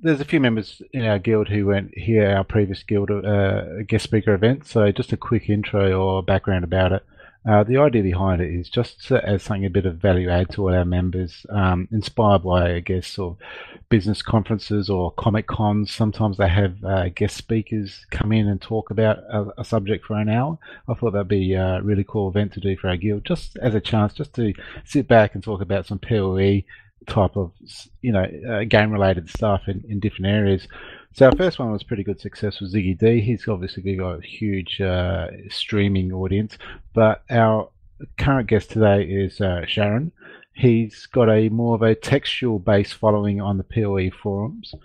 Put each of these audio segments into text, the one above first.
there's a few members in our guild who weren't here at our previous guild guest speaker event, so just a quick intro or background about it. The idea behind it is just as something a bit of value add to all our members, inspired by, I guess, sort of business conferences or comic cons. Sometimes they have guest speakers come in and talk about a subject for an hour. I thought that'd be a really cool event to do for our guild, just as a chance just to sit back and talk about some PoE type of game related stuff in different areas. So our first one was pretty good success with Ziggy D. He's obviously got a huge streaming audience, but our current guest today is Charan. He's got a more of a textual based following on the PoE forums.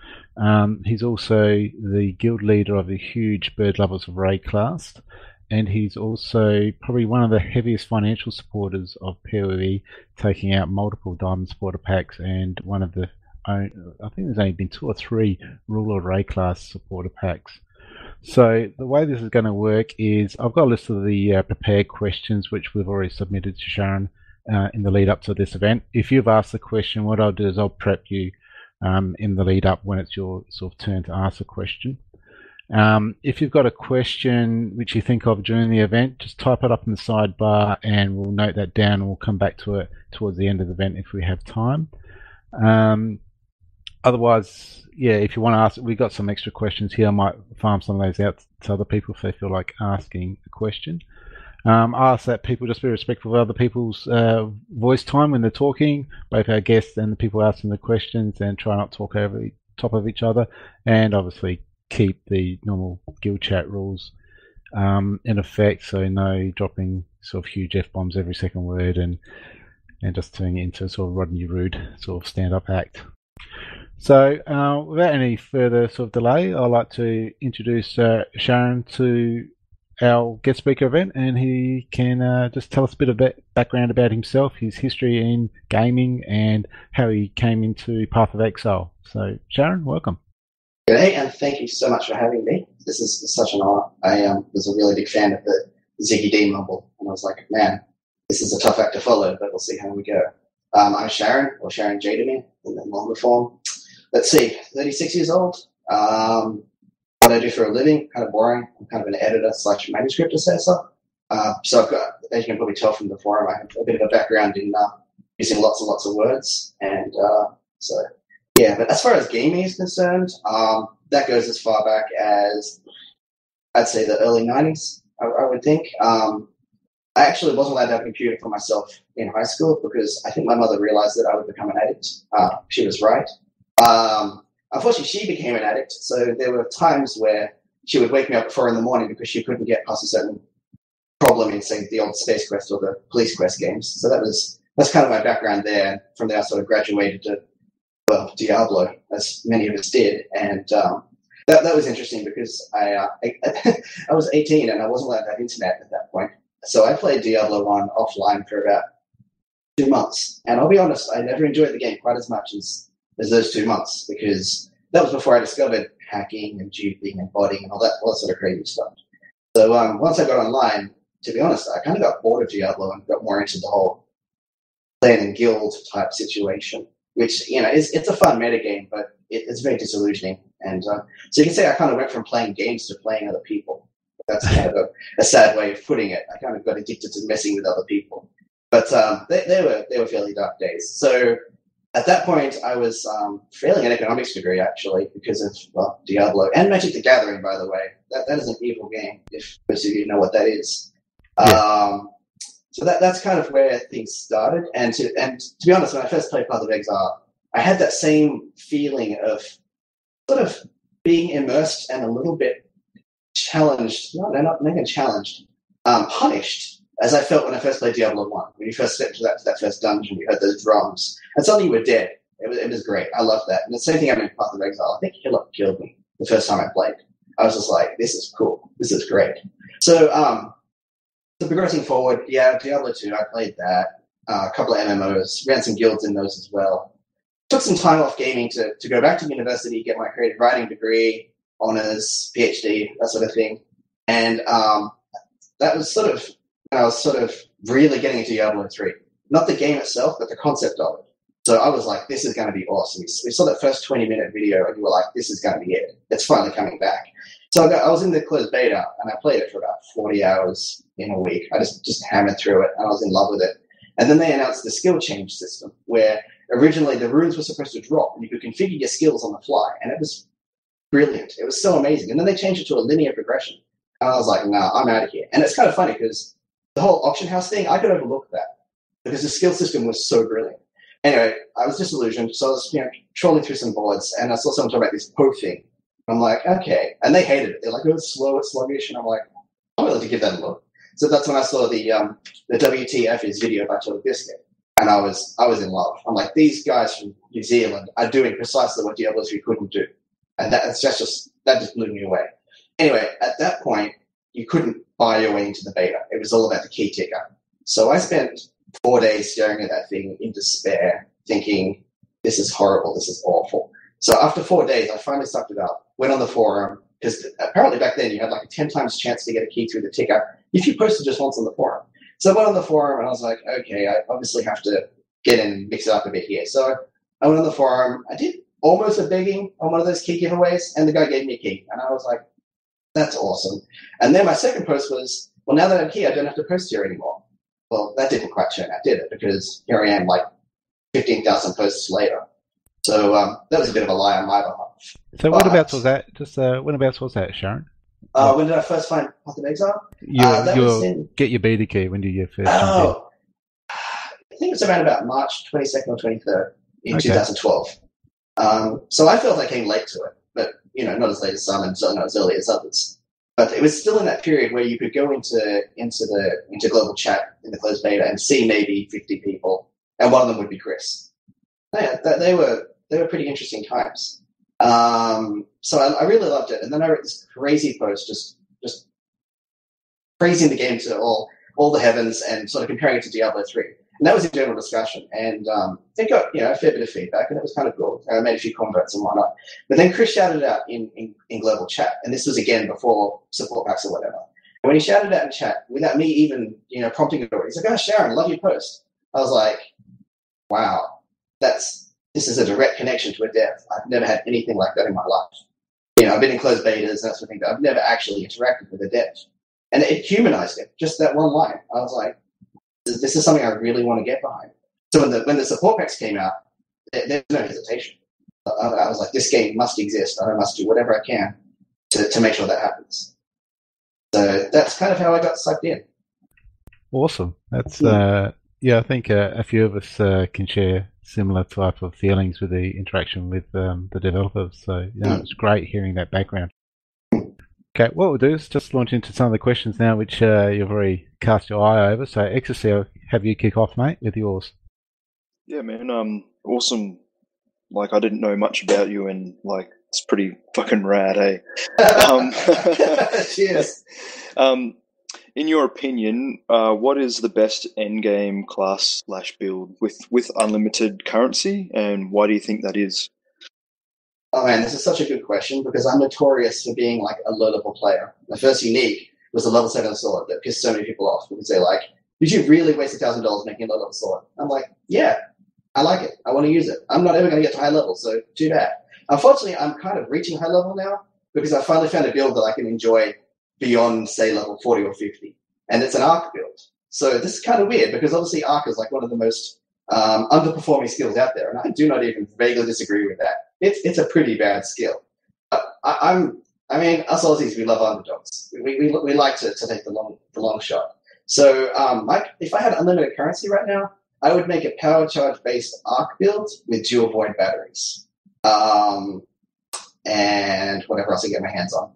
He's also the guild leader of the huge bird lovers of Wraeclast, and he's also probably one of the heaviest financial supporters of PoE, taking out multiple Diamond supporter packs and one of the, I think there's only been 2 or 3 Ruler Wraeclast supporter packs. So the way this is going to work is I've got a list of the prepared questions which we've already submitted to Charan in the lead up to this event. If you've asked the question, what I'll do is I'll prep you in the lead up when it's your sort of turn to ask a question. If you've got a question which you think of during the event, just type it up in the sidebar and we'll note that down and we'll come back to it towards the end of the event if we have time. Otherwise, yeah, if you want to ask, we've got some extra questions here. I might farm some of those out to other people if they feel like asking a question. I ask that people just be respectful of other people's voice time when they're talking, both our guests and the people asking the questions, and try not to talk over the top of each other, and obviously keep the normal guild chat rules in effect, so no dropping sort of huge F-bombs every second word and just turning it into sort of Rodney Rude sort of stand-up act. So without any further sort of delay, I'd like to introduce Charan to our guest speaker event, and he can just tell us a bit of background about himself, his history in gaming, and how he came into Path of Exile. So Charan, welcome. G'day, and thank you so much for having me. This is such an honor. I was a really big fan of the Ziggy D Mumble, and I was like, man, this is a tough act to follow, but we'll see how we go. I'm Charan, or Charan Jaydemyr in the longer form. Let's see, 36 years old. What I do for a living, kind of boring. I'm kind of an editor / manuscript assessor. So I've got, as you can probably tell from the forum, I have a bit of a background in using lots and lots of words. And so, yeah, but as far as gaming is concerned, that goes as far back as, I'd say, the early 90s, I would think. I actually wasn't allowed to have a computer for myself in high school because I think my mother realized that I would become an addict. She was right. Unfortunately, she became an addict, so there were times where she would wake me up at 4 a.m. because she couldn't get past a certain problem in, say, the old Space Quest or the Police Quest games. So that's kind of my background there. From there, I sort of graduated to, well, Diablo, as many of us did, and that was interesting because I was 18 and I wasn't allowed to have internet at that point. So I played Diablo 1 offline for about 2 months, and I'll be honest, I never enjoyed the game quite as much as those 2 months, because that was before I discovered hacking and duping and botting and all that sort of crazy stuff. So once I got online, to be honest, I kind of got bored of Diablo and got more into the whole clan and guild type situation, which, you know, it's a fun metagame, but it's very disillusioning. And so you can say I kind of went from playing games to playing other people. That's kind of a sad way of putting it. I kind of got addicted to messing with other people. But they were fairly dark days. So at that point, I was failing an economics degree, actually, because of Diablo and Magic the Gathering, by the way. That is an evil game, if most of you know what that is. Yeah. So that's kind of where things started. And to be honest, when I first played Path of Exile, I had that same feeling of sort of being immersed and a little bit challenged. No, not even challenged. Punished, as I felt when I first played Diablo 1. When you first stepped to that first dungeon, you heard those drums, and suddenly you were dead. It was great. I loved that. And the same thing happened in Path of Exile. I think Hillop killed me the first time I played. I was just like, this is cool. This is great. So progressing forward, yeah, Diablo 2, I played that. A couple of MMOs, ran some guilds in those as well. Took some time off gaming to go back to university, get my creative writing degree, honors, PhD, that sort of thing. And that was sort of, I was sort of really getting into Diablo 3. Not the game itself, but the concept of it. So I was like, this is going to be awesome. We saw that first 20-minute video, and you were like, this is going to be it. It's finally coming back. So I was in the closed beta, and I played it for about 40 hours in a week. I just hammered through it, and I was in love with it. And then they announced the skill change system, where originally the runes were supposed to drop, and you could configure your skills on the fly, and it was brilliant. It was so amazing. And then they changed it to a linear progression. And I was like, nah, I'm out of here. And it's kind of funny because the whole auction house thing, I could overlook that because the skill system was so brilliant. Anyway, I was disillusioned, so I was trolling through some boards, and I saw someone talk about this Poe thing. I'm like, okay. And they hated it. They're like, it was slow, it's sluggish. And I'm like, I'm willing to give that a look. So that's when I saw the WTF is video by Total Biscuit. And I was in love. I'm like, these guys from New Zealand are doing precisely what Diablo 3 couldn't do. And that just blew me away. Anyway, at that point, you couldn't buy your way into the beta. It was all about the key ticker. So I spent 4 days staring at that thing in despair, thinking, this is horrible, this is awful. So after 4 days, I finally sucked it up, went on the forum, because apparently back then you had like a 10 times chance to get a key through the ticker if you posted just once on the forum. So I went on the forum, and I was like, okay, I obviously have to get in and mix it up a bit here. So I went on the forum. I did almost a begging on one of those key giveaways, and the guy gave me a key. And I was like, that's awesome. And then my second post was, well, now that I'm here, I don't have to post here anymore. Well, that didn't quite turn out, did it? Because here I am, like 15,000 posts later. So that was a bit of a lie on my behalf. So whenabouts was that? Whenabouts was that, Charan? When did I first find Path of Exile? Get your beta key. When did you first? I think it was around about March 22nd or 23rd in 2012. So I felt I came late to it, but not as late as some, and certainly not as early as others. But it was still in that period where you could go into global chat in the closed beta and see maybe 50 people, and one of them would be Chris. Yeah, they were pretty interesting times. So I really loved it, and then I wrote this crazy post, just praising the game to all the heavens and sort of comparing it to Diablo 3. And that was a general discussion, and it got a fair bit of feedback, and it was kind of cool. I made a few converts and whatnot. But then Chris shouted it out in global chat, and this was again before support packs or whatever. And when he shouted it out in chat, without me even prompting it, he's like, "Oh, Charan, love your post." I was like, "Wow, this is a direct connection to a dev. I've never had anything like that in my life. I've been in closed betas and that sort of thing, but I've never actually interacted with a dev, and it humanized it. Just that one line, I was like, this is something I really want to get behind. So when the support packs came out, there's no hesitation. I was like, this game must exist. I must do whatever I can to make sure that happens. So that's kind of how I got sucked in. Awesome. That's I think a few of us can share similar type of feelings with the interaction with the developers. So it's great hearing that background. Okay, what we'll do is just launch into some of the questions now, which you've already cast your eye over. So, Exercise, have you kick off, mate, with yours? Yeah, man. Awesome. Like, I didn't know much about you, and like, it's pretty fucking rad, eh? Cheers. In your opinion, what is the best endgame class / build with unlimited currency, and why do you think that is? Oh man, this is such a good question because I'm notorious for being like a low-level player. My first unique was a level 7 sword that pissed so many people off because they're like, did you really waste $1,000 making a low-level sword? I'm like, yeah, I like it. I want to use it. I'm not ever going to get to high level, so too bad. Unfortunately, I'm kind of reaching high level now because I finally found a build that I can enjoy beyond, say, level 40 or 50. And it's an arc build. So this is kind of weird because obviously arc is like one of the most underperforming skills out there, and I do not even vaguely disagree with that. It's a pretty bad skill. I mean, us Aussies, we love underdogs. We like to take the long shot. So, if I had unlimited currency right now, I would make a power charge based arc build with dual void batteries, and whatever else I get my hands on.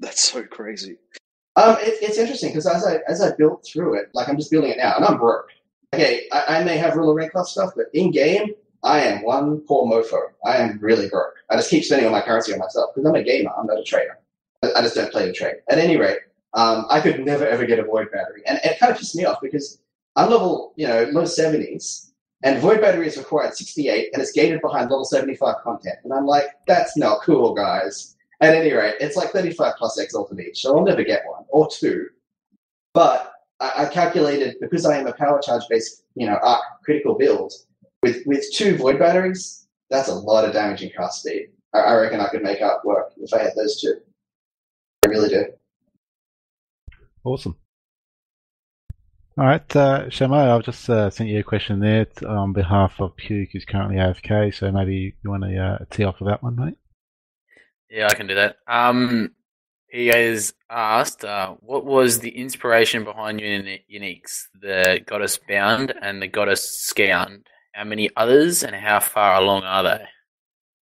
That's so crazy. It's interesting because as I built through it, like I'm just building it now, and I'm broke. Okay, I may have ruler Wraeclast stuff, but in game, I am one poor mofo. I am really broke. I just keep spending all my currency on myself because I'm a gamer. I'm not a trader. I just don't play to trade. At any rate, I could never ever get a void battery, and it kind of pissed me off because I'm level low 70s, and void battery is required 68, and it's gated behind level 75 content, and I'm like, that's not cool, guys. At any rate, it's like 35 plus exalt of each, so I'll never get one or two. But I calculated because I am a power charge based arc critical build. with 2 void batteries, that's a lot of damage in cast speed. I reckon I could make art work if I had those 2. I really do. Awesome. All right, Shamo, I've just sent you a question there on behalf of Puke, who's currently AFK, so maybe you want to tee off of that one, mate? Yeah, I can do that. He has asked, what was the inspiration behind your uniques, the Goddess Bound and the Goddess Scound? How many others and how far along are they?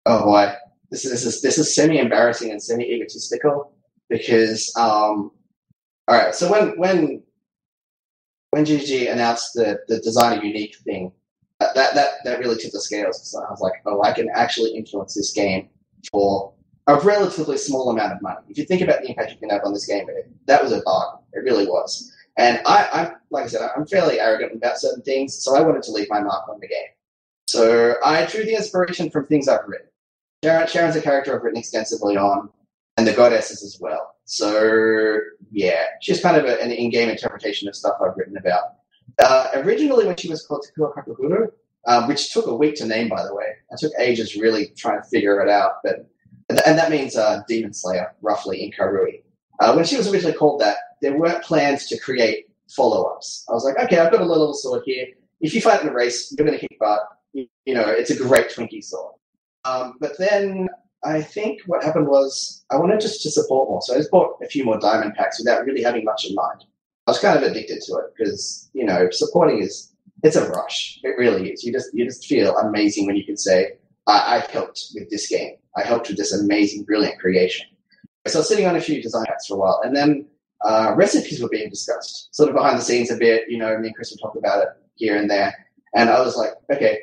Oh boy, this is semi-embarrassing and semi-egotistical because all right. So when GG announced the design a unique thing, that really tipped the scales. So I was like, oh, I can actually influence this game for a relatively small amount of money. If you think about the impact you can have on this game, that was a bargain. It really was. And I'm like I said, I'm fairly arrogant about certain things, so I wanted to leave my mark on the game. So I drew the inspiration from things I've written. Charan's a character I've written extensively on, and the goddesses as well. So yeah, she's kind of an in-game interpretation of stuff I've written about. Originally, when she was called Takua Kakuhuru, which took a week to name, by the way, I took ages really trying to figure it out, and that means Demon Slayer, roughly, in Karui. When she was originally called that, there weren't plans to create follow-ups. I was like, okay, I've got a little sword here. If you fight in a race, you're going to kick butt. It's a great Twinkie sword. But then I think what happened was I wanted just to support more. So I just bought a few more diamond packs without really having much in mind. I was kind of addicted to it because, supporting it's a rush. It really is. You just feel amazing when you can say, I've helped with this game. I helped with this amazing, brilliant creation. So I was sitting on a few design packs for a while, and then recipes were being discussed, sort of behind the scenes a bit. Me and Chris would talk about it here and there. And I was like, okay.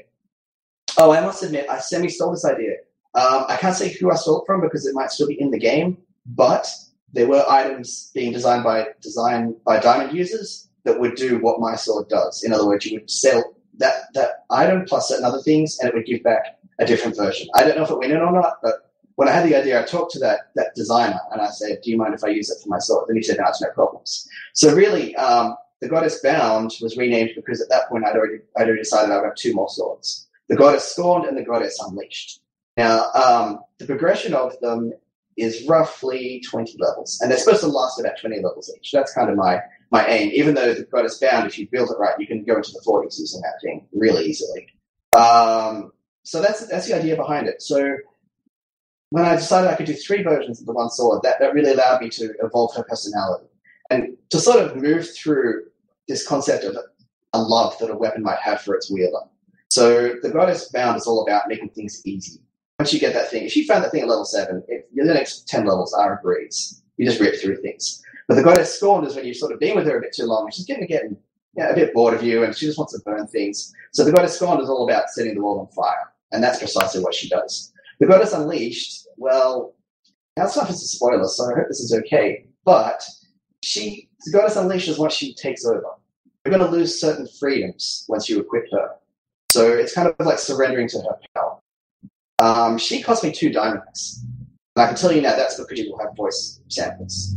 Oh, I must admit, I semi-stole this idea. I can't say who I stole it from because it might still be in the game, but there were items being designed by diamond users that would do what my sword does. In other words, you would sell that item plus certain other things, and it would give back a different version. I don't know if it went in or not, but when I had the idea, I talked to that designer, and I said, do you mind if I use it for my sword? And he said, no, it's no problems. So really, the Goddess Bound was renamed because at that point I'd already decided I'd have 2 more swords. The Goddess Scorned and the Goddess Unleashed. Now, the progression of them is roughly 20 levels, and they're supposed to last about 20 levels each. That's kind of my aim, even though the Goddess Bound, if you build it right, you can go into the 40s using that thing really easily. So that's the idea behind it. So when I decided I could do 3 versions of the one sword, that really allowed me to evolve her personality and to sort of move through this concept of a love that a weapon might have for its wielder. So the Goddess Bound is all about making things easy. Once you get that thing, if you found that thing at level 7, the next 10 levels are a breeze. You just rip through things. But the Goddess Scorned is when you've sort of been with her a bit too long, and she's getting a bit bored of you, and she just wants to burn things. So the Goddess Scorned is all about setting the world on fire, and that's precisely what she does. The Goddess Unleashed, well, now stuff is a spoiler, so I hope this is okay, but the Goddess Unleashed is what she takes over. You're going to lose certain freedoms once you equip her. So it's kind of like surrendering to her power. She cost me 2 diamonds. And I can tell you now that's because you will have voice samples.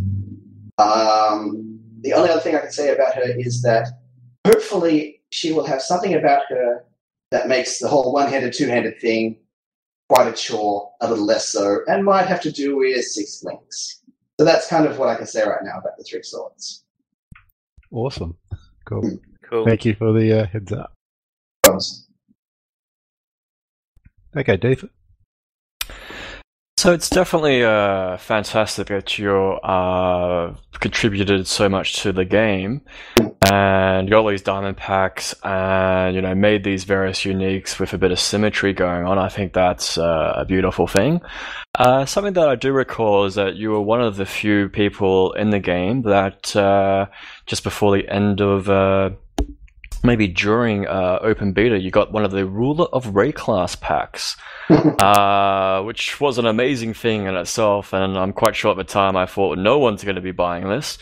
The only other thing I can say about her is that hopefully she will have something about her that makes the whole one-handed, two-handed thing quite a chore, a little less so, and might have to do with 6 links. So that's kind of what I can say right now about the 3 swords. Awesome. Cool. Cool. Thank you for the heads up. Okay, Dave. So it's definitely fantastic that you contributed so much to the game and got all these diamond packs and made these various uniques with a bit of symmetry going on. I think that's a beautiful thing. Something that I do recall is that you were one of the few people in the game that just before the end of maybe during open beta, you got one of the Ruler of Wraeclast packs, which was an amazing thing in itself, and I'm quite sure at the time I thought no one's going to be buying this.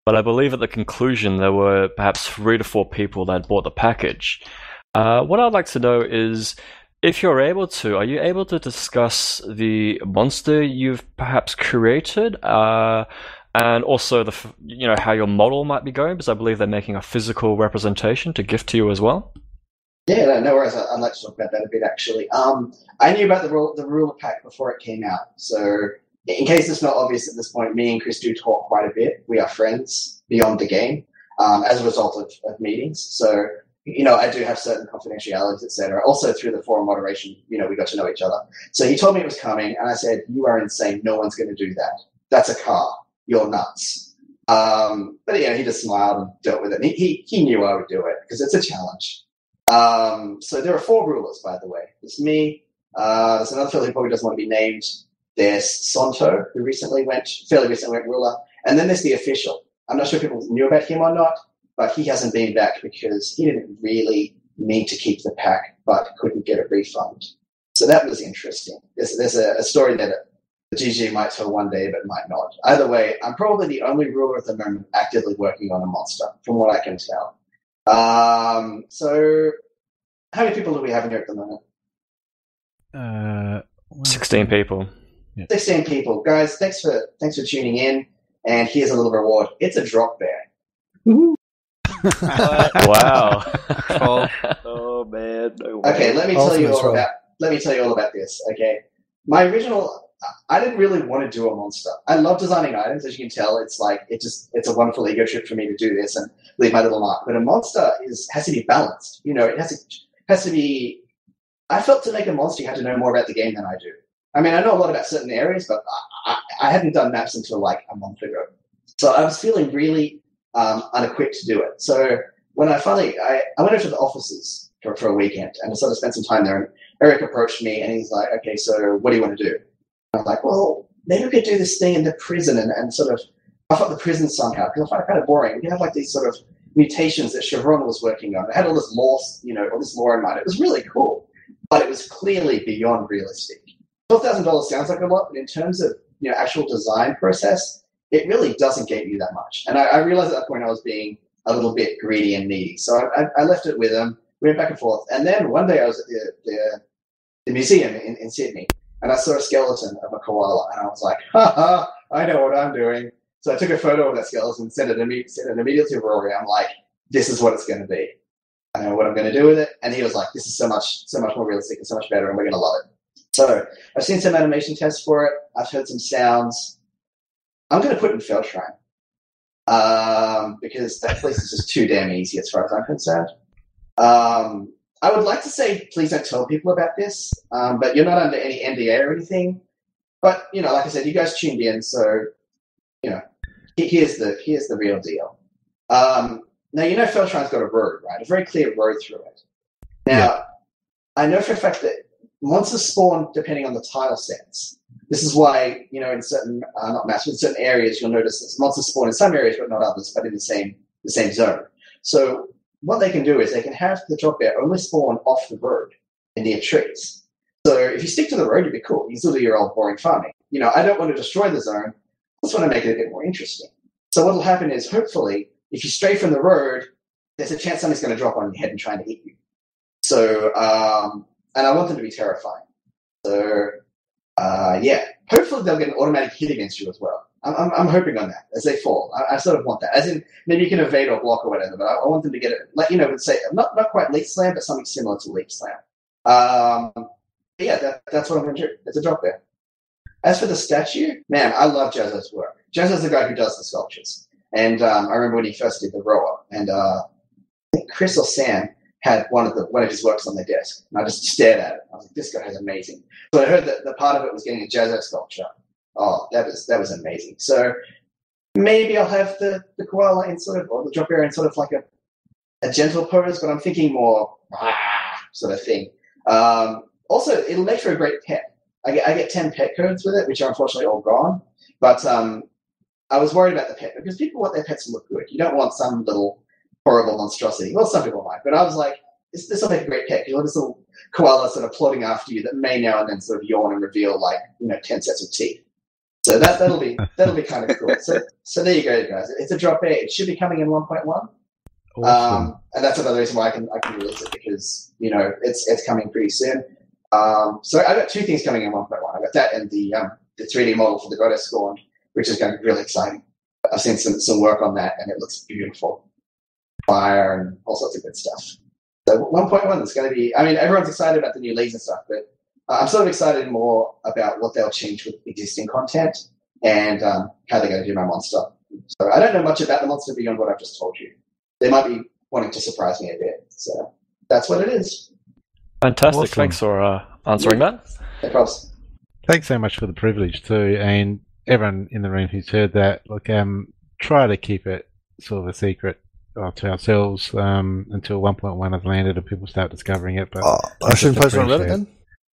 But I believe at the conclusion there were perhaps 3 to 4 people that bought the package. What I'd like to know is, if you're able to, are you able to discuss the monster you've perhaps created? And also how your model might be going, because I believe they're making a physical representation to gift to you as well. Yeah, no worries. I'd like to talk about that a bit, actually. I knew about the ruler pack before it came out. So, in case it's not obvious at this point, me and Chris do talk quite a bit. We are friends beyond the game as a result of meetings. So, I do have certain confidentialities, etc. Also, through the forum moderation, we got to know each other. So he told me it was coming, and I said, "You are insane. No one's going to do that. That's a car. You're nuts." But he just smiled and dealt with it. And he knew I would do it because it's a challenge. So there are 4 rulers, by the way. There's me. There's another fellow who probably doesn't want to be named. There's Sonto, who fairly recently went ruler. And then there's the official. I'm not sure if people knew about him or not, but he hasn't been back because he didn't really need to keep the pack, but couldn't get a refund. So that was interesting. There's a story that the GG might tell one day, but might not. Either way, I'm probably the only ruler at the moment actively working on a monster, from what I can tell. So how many people do we have in here at the moment? 16 people. Yeah. 16 people. Guys, thanks for tuning in. And here's a little reward. It's a drop bear. Wow. Oh man. No way. Okay, let me tell you all about this. Okay. My original, I didn't really want to do a monster. I love designing items, as you can tell. It's a wonderful ego trip for me to do this and leave my little mark. But a monster has to be balanced. It has to be. I felt to make a monster, you had to know more about the game than I do. I mean, I know a lot about certain areas, but I hadn't done maps until like a month ago. So I was feeling really unequipped to do it. So when I finally, I went over to the offices for a weekend and I sort of spent some time there. And Eric approached me and he's like, "Okay, so what do you want to do?" And I'm like, "Well, maybe we could do this thing in the prison and sort of buff up the prison somehow because I find it kind of boring. We can have like these sort of mutations that Chevron was working on. It had all this lore, all this lore in mind. It was really cool, but it was clearly beyond realistic. $12,000 sounds like a lot, but in terms of actual design process, it really doesn't get you that much. And I realized at that point I was being a little bit greedy and needy. So I left it with him. We went back and forth. And then one day I was at the museum in Sydney, and I saw a skeleton of a koala, and I was like, "Ha ha! I know what I'm doing." So I took a photo of that skeleton, sent it immediately to Rory. I'm like, "This is what it's going to be. I know what I'm going to do with it." And he was like, "This is so much more realistic and so much better, and we're going to love it." So I've seen some animation tests for it. I've heard some sounds. I'm going to put it in Feldshrine because that place is just too damn easy as far as I'm concerned. I would like to say please don't tell people about this, but you're not under any NDA or anything. But like I said, you guys tuned in, so here's the real deal. Now Felshrine's got a road, right? A very clear road through it. Now I know for a fact that monsters spawn depending on the tile sets. This is why, in certain, not maps, but in certain areas, you'll notice that monsters spawn in some areas, but not others, but in the same zone. So what they can do is they can have the drop bear only spawn off the road and near trees. So if you stick to the road, you'd be cool. You still do your old boring farming. I don't want to destroy the zone. I just want to make it a bit more interesting. So what will happen is, hopefully, if you stray from the road, there's a chance something's going to drop on your head and trying to eat you. So, and I want them to be terrifying. So, hopefully they'll get an automatic hit against you as well. I'm hoping on that as they fall. I sort of want that. As in, maybe you can evade or block or whatever, but I want them to get it, say, not quite leap slam, but something similar to leap slam. That's what I'm going to do. It's a drop there. As for the statue, man, I love Jazzo's work. Jazzo's the guy who does the sculptures. And I remember when he first did the rower, and I think Chris or Sam had one of his works on their desk, and I just stared at it. I was like, "This guy is amazing." So I heard that the part of it was getting a Jazzo sculpture. Oh, that was amazing. So maybe I'll have the koala or the drop bear in sort of like a gentle pose, but I'm thinking more sort of thing. Also, it'll make for a great pet. I get 10 pet codes with it, which are unfortunately all gone. But I was worried about the pet because people want their pets to look good. You don't want some little horrible monstrosity. Well, some people might, but I was like, this will make a great pet. You want this little koala sort of plodding after you that may now and then sort of yawn and reveal 10 sets of teeth. So that'll be kind of cool. So there you go, guys. It's a drop bear. It should be coming in 1.1. Awesome. And that's another reason why I can release it because it's coming pretty soon. So I got 2 things coming in 1.1. I got that and the 3D model for the Goddess Scorned, which is going to be really exciting. I've seen some work on that and it looks beautiful. Fire and all sorts of good stuff. So 1.1 is going to be, I mean, everyone's excited about the new leagues and stuff, but I'm sort of excited more about what they'll change with existing content and how they're going to do my monster. So I don't know much about the monster beyond what I've just told you. They might be wanting to surprise me a bit. So that's what it is. Fantastic. Awesome. Thanks for answering that. No problems. Thanks so much for the privilege too, and everyone in the room who's heard that. Look, try to keep it sort of a secret to ourselves until 1.1 has landed and people start discovering it. But I shouldn't post it on Reddit then?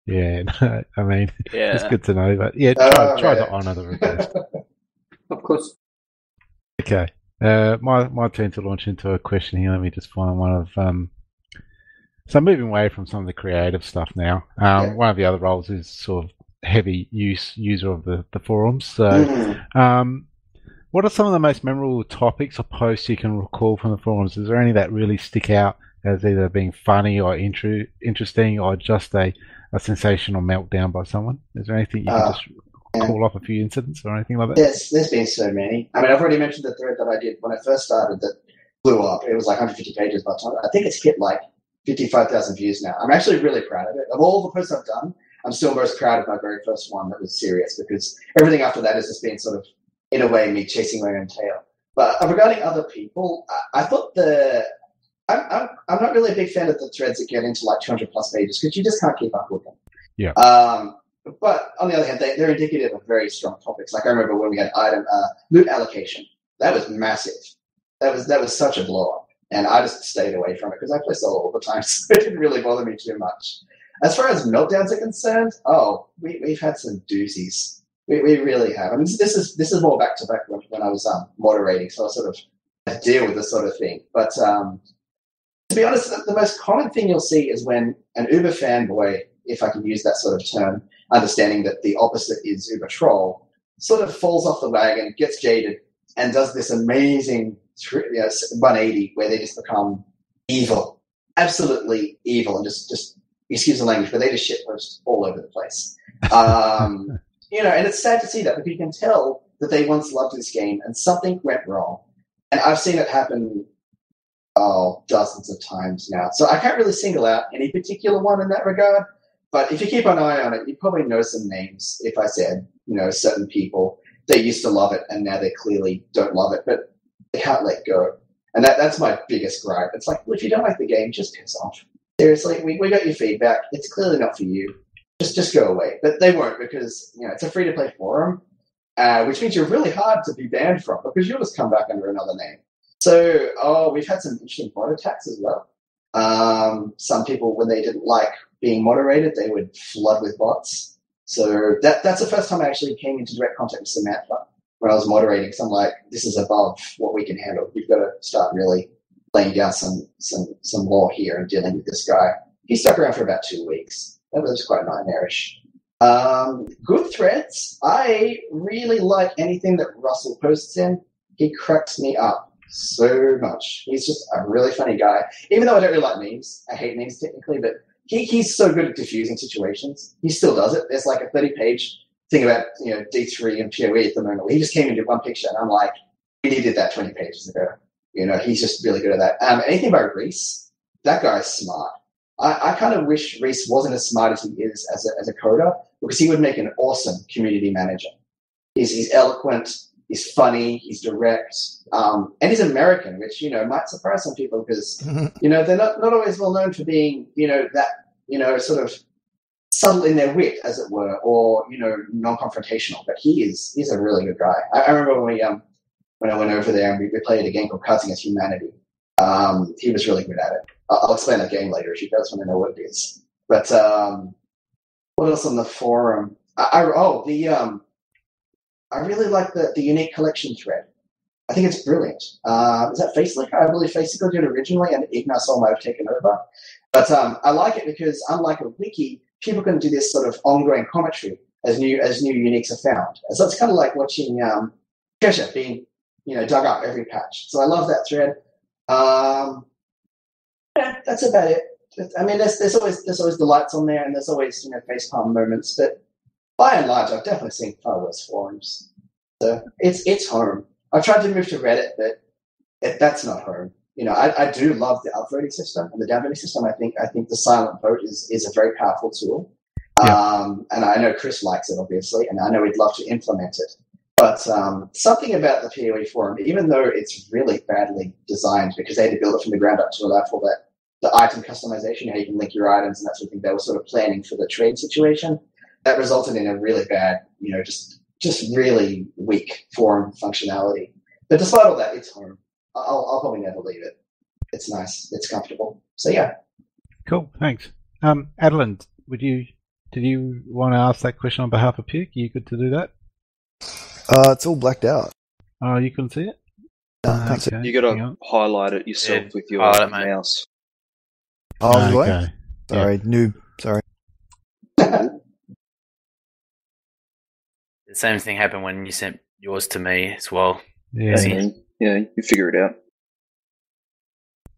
Yeah, no, I mean, it's Yeah. good to know, but yeah, try to honour the request. Of course. Okay, my turn to launch into a question here. Let me just find one of. So I'm moving away from some of the creative stuff now. One of the other roles is sort of heavy user of the forums. So, what are some of the most memorable topics or posts you can recall from the forums? Is there any that really stick out as either being funny or interesting, or just a sensational meltdown by someone? Is there anything you can just call off a few incidents or anything like that? There's been so many. I mean, I've already mentioned the thread that I did when I first started that blew up. It was like 150 pages by the time. I think it's hit like 55,000 views now. I'm actually really proud of it. Of all the posts I've done, I'm still most proud of my very first one that was serious, because everything after that has just been sort of, in a way, me chasing my own tail. But regarding other people, I thought I'm not really a big fan of the threads that get into like 200 plus pages, because you just can't keep up with them. Yeah. But on the other hand, they're indicative of very strong topics. Like I remember when we had loot allocation. That was massive. That was such a blow up. And I just stayed away from it because I play solo all the time, so it didn't really bother me too much. As far as meltdowns are concerned, we've had some doozies. We really have. I mean, this is more back to back when I was moderating, so I sort of deal with this sort of thing. But to be honest, the most common thing you'll see is when an Uber fanboy, if I can use that sort of term, understanding that the opposite is Uber troll, sort of falls off the wagon, gets jaded, and does this amazing 180 where they just become evil, absolutely evil, and just excuse the language, but they just shitpost all over the place. And it's sad to see that, because you can tell that they once loved this game and something went wrong. And I've seen it happen dozens of times now. So I can't really single out any particular one in that regard. But if you keep an eye on it, you probably know some names. If I said, certain people, they used to love it and now they clearly don't love it, but they can't let go. And that's my biggest gripe. It's like, well, if you don't like the game, just piss off. Seriously, we got your feedback. It's clearly not for you. Just go away. But they won't, because it's a free-to-play forum, which means you're really hard to be banned from, because you'll just come back under another name. So, we've had some interesting bot attacks as well. Some people, when they didn't like being moderated, they would flood with bots. So that's the first time I actually came into direct contact with Samantha when I was moderating. So I'm like, this is above what we can handle. We've got to start really laying down some law here and dealing with this guy. He stuck around for about 2 weeks. That was quite nightmarish. Good threads. I really like anything that Russell posts in. He cracks me up so much. He's just a really funny guy. Even though I don't really like memes. I hate memes technically, but he's so good at diffusing situations. He still does it. There's like a 30-page thing about D3 and PoE at the moment. He just came into one picture, and I'm like, we did that 20 pages ago. He's just really good at that. Anything by Reese, that guy's smart. I kind of wish Reese wasn't as smart as he is as a coder, because he would make an awesome community manager. He's eloquent, he's funny, he's direct, and he's American, which might surprise some people, because they're not always well known for being that sort of subtle in their wit, as it were, or non-confrontational. But he's a really good guy. I remember when I went over there and we played a game called Cards Against Humanity. He was really good at it. I'll explain that game later if you guys want to know what it is. But what else on the forum? I really like the unique collection thread. I think it's brilliant. Is that Facelink? I believe Facelink did it originally, and Ignasol might have taken over. But I like it because, unlike a wiki, people can do this sort of ongoing commentary as new uniques are found. So it's kind of like watching treasure being dug up every patch. So I love that thread. That's about it. I mean, there's always delights on there, and there's always facepalm moments. But by and large, I've definitely seen far worse forums. So it's home. I tried to move to Reddit, but that's not home. I do love the upvoting system and the downvoting system. I think the silent vote is a very powerful tool. And I know Chris likes it, obviously, and I know he'd love to implement it. But something about the PoE forum, even though it's really badly designed because they had to build it from the ground up to allow for the item customization, how you can link your items and that sort of thing, they were sort of planning for the trade situation. That resulted in a really bad, just really weak forum functionality. But despite all that, it's home. I'll probably never leave it. It's nice. It's comfortable. So yeah. Cool. Thanks. Adeline, did you want to ask that question on behalf of Puke? Are you good to do that? It's all blacked out. Oh, you couldn't see it? Thanks. You got to highlight it yourself with your mouse. Oh, okay. Sorry, noob. Sorry. The same thing happened when you sent yours to me as well. Yeah. You figure it out.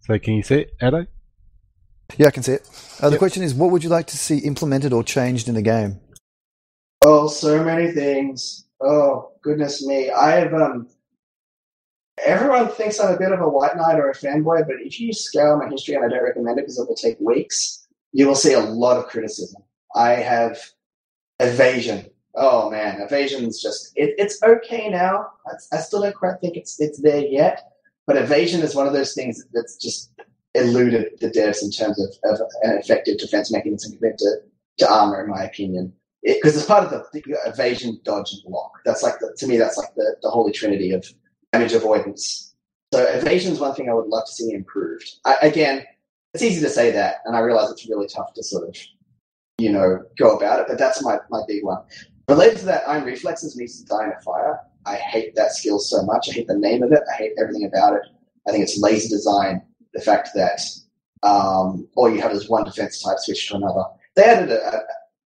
So can you see it, Ado? Yeah, I can see it. The question is, what would you like to see implemented or changed in the game? Oh, so many things. Oh, goodness me. Everyone thinks I'm a bit of a white knight or a fanboy, but if you scale my history, and I don't recommend it because it will take weeks, you will see a lot of criticism. I have evasion. Oh, man, evasion's just... It's okay now. I still don't quite think it's there yet, but evasion is one of those things that's just eluded the devs in terms of an effective defense mechanism compared to armor, in my opinion. Because it's part of the evasion, dodge, and block. That's like to me, that's like the holy trinity of damage avoidance. So evasion is one thing I would love to see improved. Again, it's easy to say that, and I realize it's really tough to sort of, go about it, but that's my big one. Related to that, Iron Reflexes needs to die in a fire. I hate that skill so much. I hate the name of it. I hate everything about it. I think it's lazy design. The fact that all you have is one defense type switch to another. They added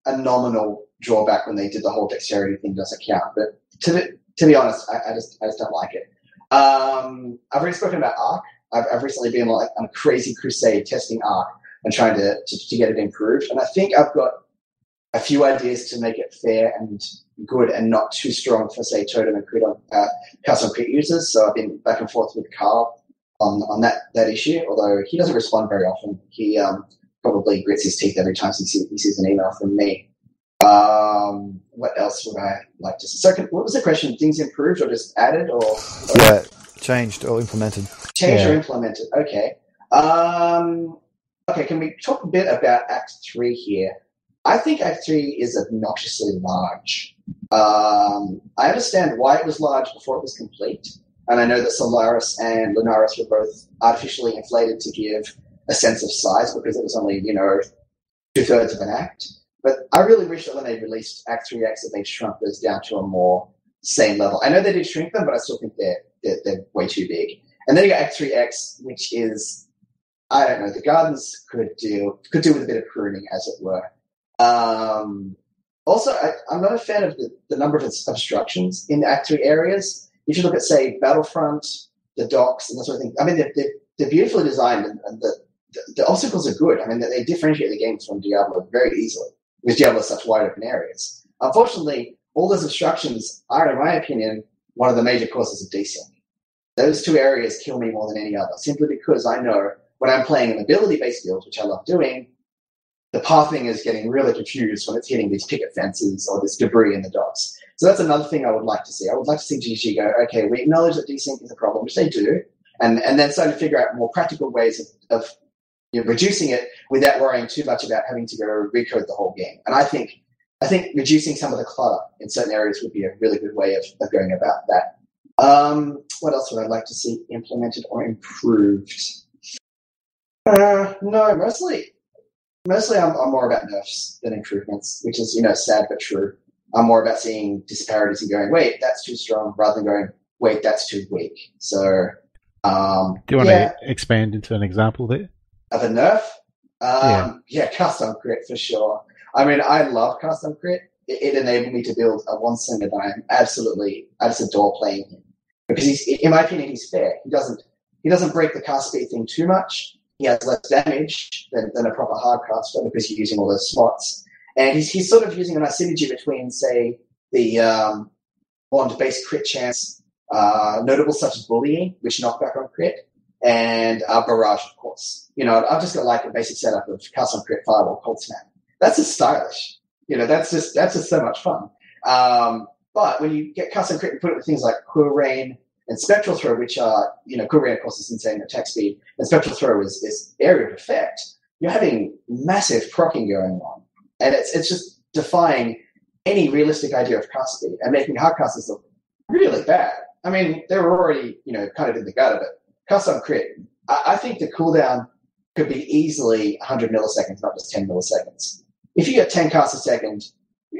a nominal drawback when they did the whole dexterity thing doesn't count. But to be honest, I just don't like it. I've already spoken about Arc. I've recently been on a crazy crusade testing Arc and trying to get it improved. And I think I've got a few ideas to make it fair and good and not too strong for, say, Totem and Crit on custom crit users. So I've been back and forth with Carl on that issue, although he doesn't respond very often. He probably grits his teeth every time he sees an email from me. What else would I like to see? So what was the question? Things improved or just added or? Yeah, changed or implemented. Changed or implemented. Okay. Okay, can we talk a bit about Act 3 here? I think Act 3 is obnoxiously large. I understand why it was large before it was complete. And I know that Solaris and Lunaris were both artificially inflated to give a sense of size because it was only, 2/3 of an act. But I really wish that when they released Act 3X that they shrunk those down to a more sane level. I know they did shrink them, but I still think they're way too big. And then you got Act 3X, which is, I don't know, the gardens could do with a bit of pruning, as it were. Also, I'm not a fan of the number of obstructions in the Act 3 areas. If you look at, say, Battlefront, the docks, and that sort of thing, I mean, they're beautifully designed, and the obstacles are good. I mean, they differentiate the games from Diablo very easily, because Diablo has such wide open areas. Unfortunately, all those obstructions are, in my opinion, one of the major causes of desync. Those two areas kill me more than any other, simply because I know when I'm playing an ability-based build, which I love doing, the pathing is getting really confused when it's hitting these picket fences or this debris in the docks. So that's another thing I would like to see. I would like to see GG go, okay, we acknowledge that desync is a problem, which they do, and then start to figure out more practical ways of reducing it without worrying too much about having to go recode the whole game. And I think reducing some of the clutter in certain areas would be a really good way of going about that. What else would I like to see implemented or improved? No, mostly I'm more about nerfs than improvements, which is, sad but true. I'm more about seeing disparities and going, wait, that's too strong, rather than going, wait, that's too weak. So, do you want to expand into an example there? Of a nerf? Yeah, custom crit for sure. I mean, I love custom crit. It enabled me to build a one-slinger that I just adore playing him. Because in my opinion, he's fair. He doesn't break the cast speed thing too much. He has less damage than a proper hard caster because you're using all those slots. And he's sort of using a nice synergy between, say, the bond-based crit chance, notables such as bullying, which knock back on crit, and Barrage, of course. I've just got like a basic setup of Cast on Crit, Fireball, Cold Snap. That's just stylish. That's just so much fun. But when you get Cast on Crit and put it with things like Quill Rain and Spectral Throw, which are, Quill Rain, of course, is insane attack speed, and Spectral Throw is area of effect, you're having massive proccing going on. And it's just defying any realistic idea of cast speed and making hard casters look really bad. I mean, they were already, kind of in the gutter, but Cast on Crit, I think the cooldown could be easily 100 milliseconds, not just 10 milliseconds. If you get 10 casts a second,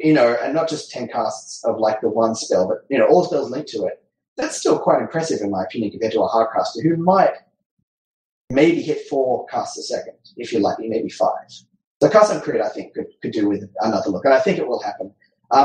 and not just 10 casts of like the one spell, but, all spells linked to it, that's still quite impressive in my opinion compared to a hard caster who might maybe hit 4 casts a second, if you're lucky, maybe 5. So Cast on Crit, I think, could do with another look, and I think it will happen.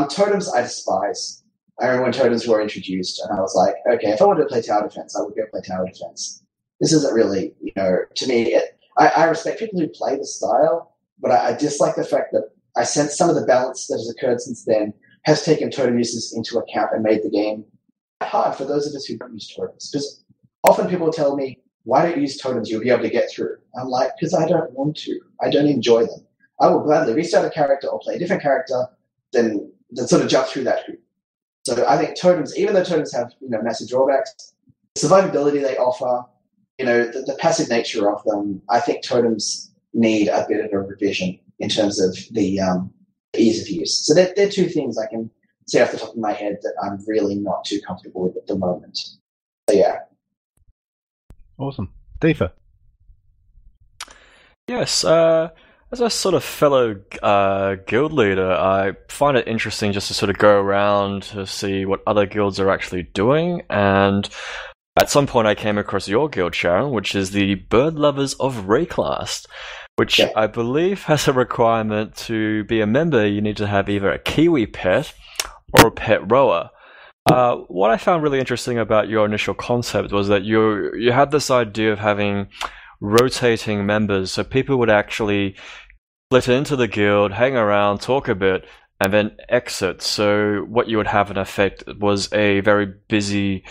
Totems, I despise. I remember when totems were introduced, and I was like, okay, if I wanted to play tower defense, I would go play tower defense. This isn't really, to me, I respect people who play the style, but I dislike the fact that I sense some of the balance that has occurred since then has taken totem uses into account and made the game hard for those of us who don't use totems. Because often people tell me, why don't you use totems? You'll be able to get through. I'm like, because I don't want to. I don't enjoy them. I will gladly restart a character or play a different character than sort of jump through that hoop. So I think totems, even though totems have massive drawbacks, the survivability they offer, the passive nature of them, I think totems need a bit of a revision in terms of the ease of use. So they're two things I can say off the top of my head that I'm really not too comfortable with at the moment. So yeah. Awesome. Deefa. Yes, as a sort of fellow guild leader, I find it interesting just to sort of go around to see what other guilds are actually doing, and at some point I came across your guild, Charan, which is the Bird Lovers of Wraeclast, which I believe has a requirement to be a member. You need to have either a Kiwi pet or a pet rower. What I found really interesting about your initial concept was that you had this idea of having rotating members, so people would actually split into the guild, hang around, talk a bit, and then exit. So what you would have in effect was a very busy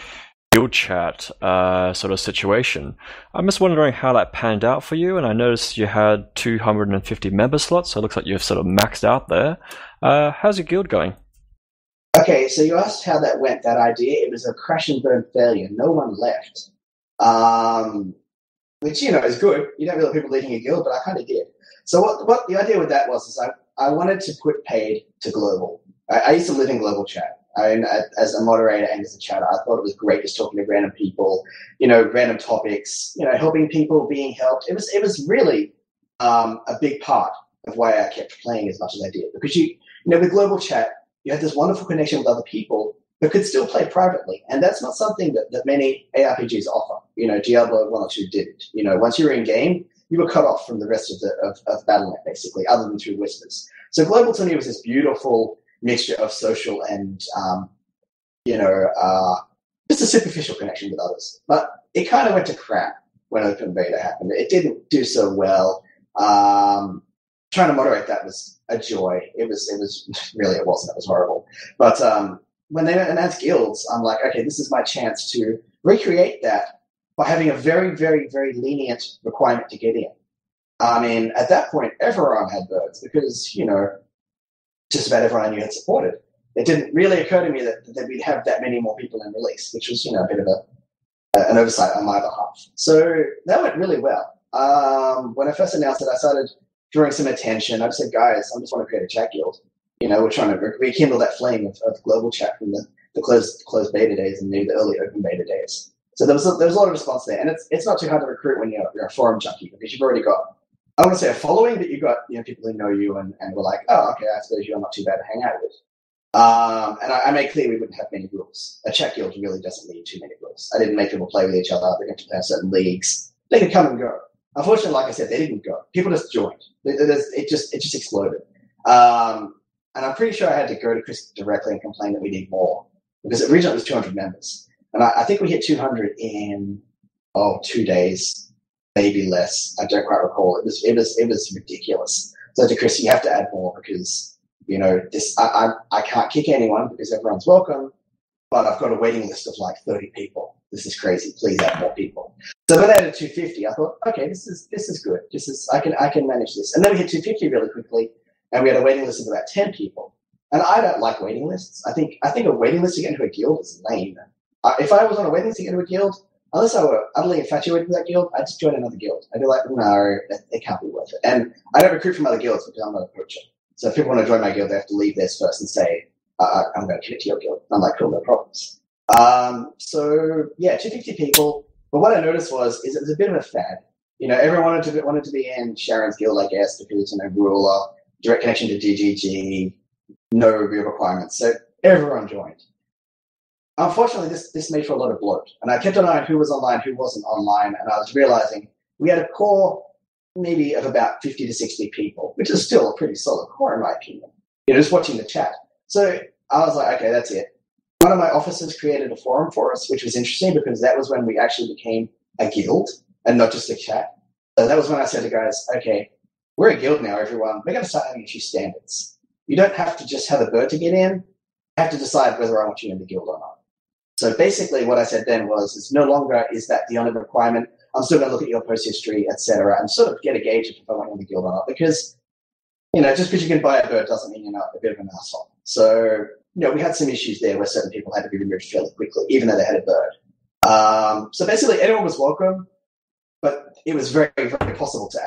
guild chat sort of situation. I'm just wondering how that panned out for you, and I noticed you had 250 member slots, so it looks like you've sort of maxed out there. How's your guild going? Okay, so you asked how that went, that idea. It was a crash and burn failure. No one left. Which, is good. You don't really want people leaving your guild, but I kind of did. So what the idea with that was is I wanted to put paid to global. I used to live in global chat. As a moderator and as a chatter, I thought it was great just talking to random people, random topics, helping people, being helped. It was really a big part of why I kept playing as much as I did. Because with global chat, you had this wonderful connection with other people, but could still play privately. And that's not something that many ARPGs offer. Diablo 1 or 2 didn't. Once you were in game, you were cut off from the rest of Battle.net, basically, other than through whispers. So global to me was this beautiful mixture of social and, just a superficial connection with others. But it kind of went to crap when open beta happened. It didn't do so well. Trying to moderate that was a joy. It wasn't. It was horrible. But when they announced guilds, I'm like, okay, this is my chance to recreate that by having a very, very, very lenient requirement to get in. I mean, at that point, everyone had birds because, just about everyone I knew had supported. It didn't really occur to me that we'd have that many more people in release, which was, a bit of an oversight on my behalf. So that went really well. When I first announced it, I started drawing some attention. I just said, guys, I just want to create a chat guild. We're trying to rekindle that flame of global chat from the closed beta days and maybe the early open beta days. So there was a lot of response there, and it's not too hard to recruit when you're a forum junkie because you've already got, I want to say, a following, but you've got people who know you and were like, oh, okay, I suppose you're not too bad to hang out with. And I made clear we wouldn't have many rules. A chat guild really doesn't need too many rules. I didn't make people play with each other. They didn't play in certain leagues. They could come and go. Unfortunately, like I said, they didn't go. People just joined. It just exploded. And I'm pretty sure I had to go to Chris directly and complain that we need more because originally it was 200 members. And I think we hit 200 in 2 days, maybe less. I don't quite recall. It was ridiculous. So to Chris, you have to add more because I can't kick anyone because everyone's welcome, but I've got a waiting list of like 30 people. this is crazy. Please add more people. So when I added 250, I thought, okay, this is good. I can manage this. And then we hit 250 really quickly, and we had a waiting list of about 10 people. And I don't like waiting lists. I think a waiting list to get into a guild is lame. If I was on a waiting list to get into a guild, unless I were utterly infatuated with that guild, I'd just join another guild. I'd be like, no, it can't be worth it. And I don't recruit from other guilds because I'm not a poacher. So if people want to join my guild, they have to leave theirs first and say, I'm going to commit to your guild. I'm like, cool, no problems. So yeah, 250 people. But what I noticed is it was a bit of a fad. Everyone wanted to be in Charan's guild, I guess, because ruler, direct connection to DGG, no real requirements. So everyone joined. Unfortunately, this made for a lot of bloat. And I kept an eye on who was online, who wasn't online, and I was realizing we had a core maybe of about 50 to 60 people, which is still a pretty solid core in my opinion. Just watching the chat. So I was like, okay, that's it. One of my officers created a forum for us, which was interesting because that was when we actually became a guild and not just a chat. So that was when I said to guys, okay, we're a guild now, everyone. We're going to start having a few standards. You don't have to just have a bird to get in. You have to decide whether I want you in the guild or not. So basically what I said then was no longer is that the only requirement. I'm still going to look at your post history, etc., and sort of get a gauge if I want in the guild or not. Because, just because you can buy a bird doesn't mean you're not a bit of an asshole. So, we had some issues there where certain people had to be removed fairly quickly, even though they had a bird. So basically everyone was welcome, but it was very, very possible to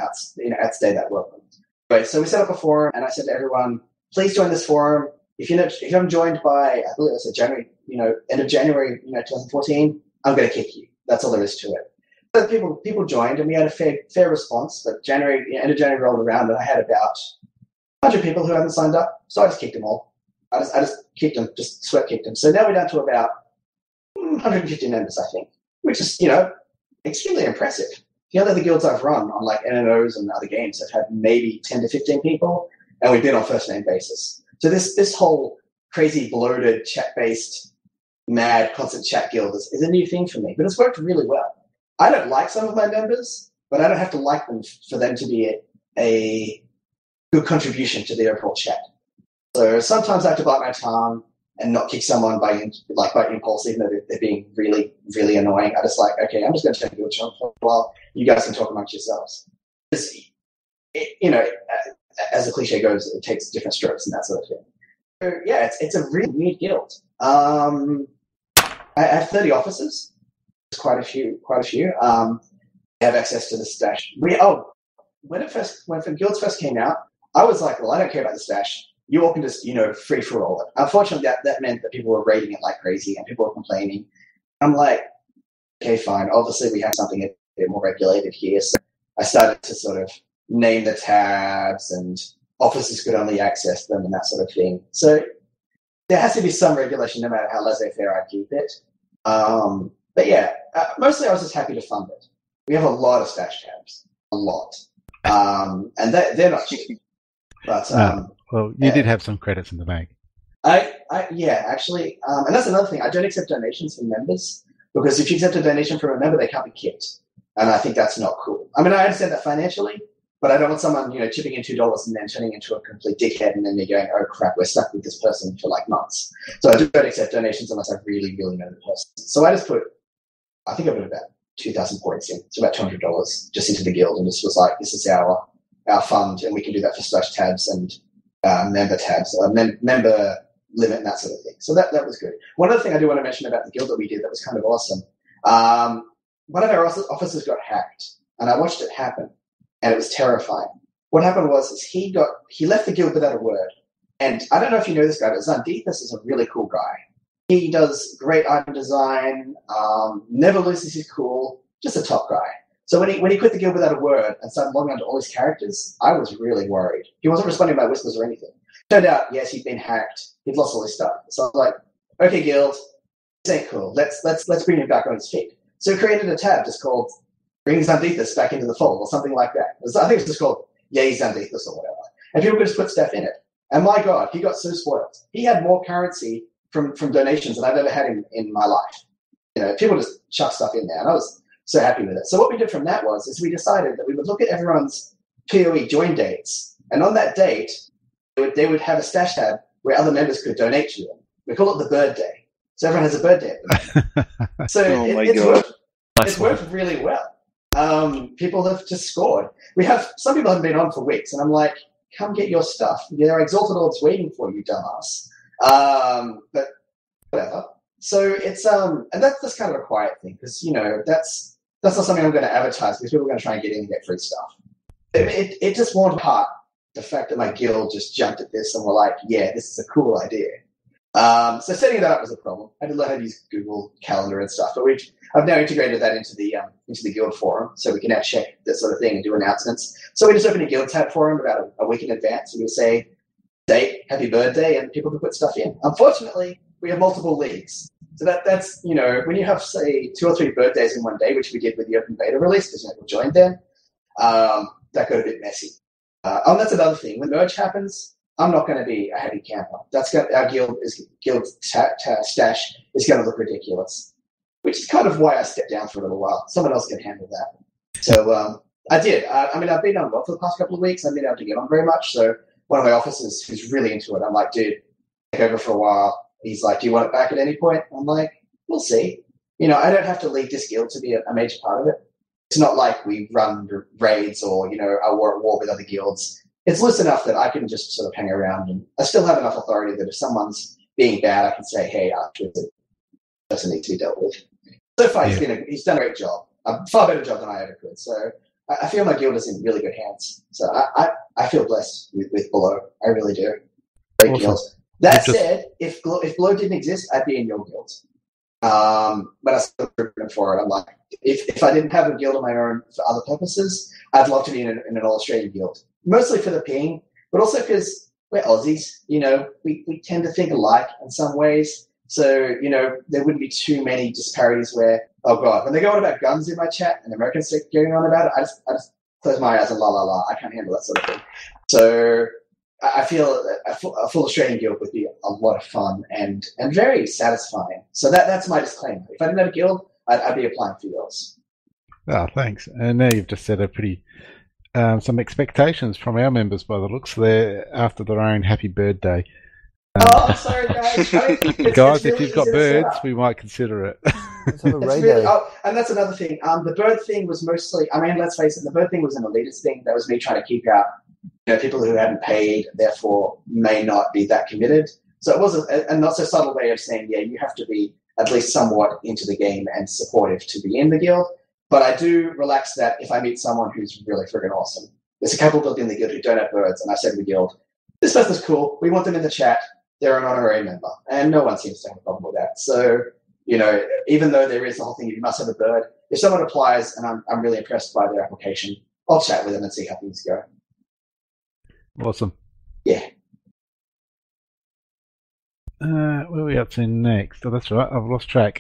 outstay that welcome. Right, so we set up a forum, and I said to everyone, please join this forum. If you haven't joined by, I believe it was January, end of January, 2014, I'm going to kick you. That's all there is to it. So people joined, and we had a fair response. But end of January rolled around, and I had about 100 people who hadn't signed up, so I just kicked them all. I just kicked them, just sweat kicked them. So now we're down to about 150 members, I think, which is extremely impressive. The other guilds I've run on like NNOs and other games have had maybe 10 to 15 people, and we've been on first name basis. So this whole crazy bloated chat-based mad constant chat guild is a new thing for me, but it's worked really well. I don't like some of my members, but I don't have to like them for them to be a good contribution to the overall chat. So sometimes I have to bite my tongue and not kick someone by impulse, even though they're being really, really annoying. I just okay, I'm just going to take your channel for a while. You guys can talk amongst yourselves. As the cliche goes, it takes different strokes and that sort of thing. So yeah, it's a really weird guild. I have 30 officers. Quite a few. They have access to the stash. When guilds first came out, I was like, well, I don't care about the stash. You all can just, free for all it. Unfortunately, that meant that people were raiding it like crazy and people were complaining. I'm like, okay, fine. Obviously, we have something a bit more regulated here. So I started to sort of name the tabs and officers could only access them and that sort of thing. So there has to be some regulation no matter how laissez-faire I keep it. But yeah, mostly I was just happy to fund it. We have a lot of stash tabs. A lot. And they're not cheap. But well, you did have some credits in the bank. Actually, and that's another thing. I don't accept donations from members because if you accept a donation from a member, they can't be kicked, and I think that's not cool. I mean, I understand that financially, but I don't want someone chipping in $2 and then turning into a complete dickhead, and then they're going, "Oh crap, we're stuck with this person for like months." So I don't accept donations unless I really, really know the person. So I just put about 2,000 points in, so about $200 just into the guild, and this was like, this is our fund, and we can do that for slash tabs and member tabs, member limit and that sort of thing. So that was good. One other thing I do want to mention about the guild that we did that was kind of awesome. One of our officers got hacked, and I watched it happen, and it was terrifying. What happened was he left the guild without a word. And I don't know if you know this guy, but Zandithus is a really cool guy. He does great item design, never loses his cool, just a top guy. So when he quit the guild without a word and started logging onto all his characters, I was really worried. He wasn't responding by whispers or anything. Turned out, yes, he'd been hacked. He'd lost all his stuff. So I was like, okay, guild, this ain't cool. Let's bring him back on his feet. So he created a tab just called Bring Zandithus Back into the Fold or something like that. I think it was just called Yay Zandithus or whatever. And people could just put stuff in it. And my God, he got so spoiled. He had more currency from donations than I've ever had in my life. People just chuck stuff in there, and I was so happy with it. So what we did from that is we decided that we would look at everyone's PoE join dates, and on that date, they would have a stash tab where other members could donate to them. We call it the bird day. So everyone has a birthday. So it's worked really well. People have just scored. Some people haven't been on for weeks, and I'm like, come get your stuff. There are Exalted Orbs waiting for you, dumbass. But whatever. So it's and that's kind of a quiet thing because that's not something I'm going to advertise because people are going to try and get in and get free stuff. It just warmed apart the fact that my guild just jumped at this and were like, yeah, this is a cool idea. So setting that up was a problem. I did learn how to use Google Calendar and stuff, but I've now integrated that into the guild forum, so we can now check that sort of thing and do announcements. So we just open a guild tab forum about a week in advance, and we say, date, happy birthday, and people can put stuff in. Unfortunately, we have multiple leagues. So that's when you have, say, 2 or 3 birthdays in one day, which we did with the open beta release, because people joined then, that got a bit messy. And that's another thing. When merge happens, I'm not going to be a happy camper. Our guild stash is going to look ridiculous, which is kind of why I stepped down for a little while. Someone else can handle that. So I did. I've been on well for the past couple of weeks. I haven't been able to get on very much. So one of my officers who's really into it, I'm like, dude, take over for a while. He's like, do you want it back at any point? I'm like, we'll see. I don't have to leave this guild to be a major part of it. It's not like we run raids or, I war with other guilds. It's loose enough that I can just sort of hang around, and I still have enough authority that if someone's being bad, I can say, hey, this person needs to be dealt with. So far, he's done a great job, a far better job than I ever could. So I feel my guild is in really good hands. So I feel blessed with Below. I really do. Great guild. That said, if Below didn't exist, I'd be in your guild. But I still recruiting for it. I'm like, if I didn't have a guild of my own for other purposes, I'd love to be in an all-Australian guild. Mostly for the ping, but also because we're Aussies. We tend to think alike in some ways. So, there wouldn't be too many disparities where, oh God, when they go on about guns in my chat and Americans start getting on about it, I just close my eyes and la. I can't handle that sort of thing. So I feel a full Australian guild would be a lot of fun and very satisfying. So that's my disclaimer. If I didn't have a guild, I'd be applying for yours. Oh, thanks. And now you've just set a pretty some expectations from our members by the looks. They're after their own happy birthday. I'm sorry, guys. Guys, if you've got birds, we might consider it. And that's another thing. The bird thing was mostly, let's face it, the bird thing was an elitist thing. That was me trying to keep out people who hadn't paid, therefore may not be that committed. So it was a not so subtle way of saying, yeah, you have to be at least somewhat into the game and supportive to be in the guild. But I do relax that if I meet someone who's really friggin' awesome. There's a couple built in the guild who don't have birds, and I said to the guild, this person's cool. We want them in the chat. They're an honorary member. And no one seems to have a problem with that. So, even though there is the whole thing, you must have a bird, if someone applies and I'm really impressed by their application, I'll chat with them and see how things go. Awesome. Yeah. Where are we up to next? Oh, that's right. I've lost track.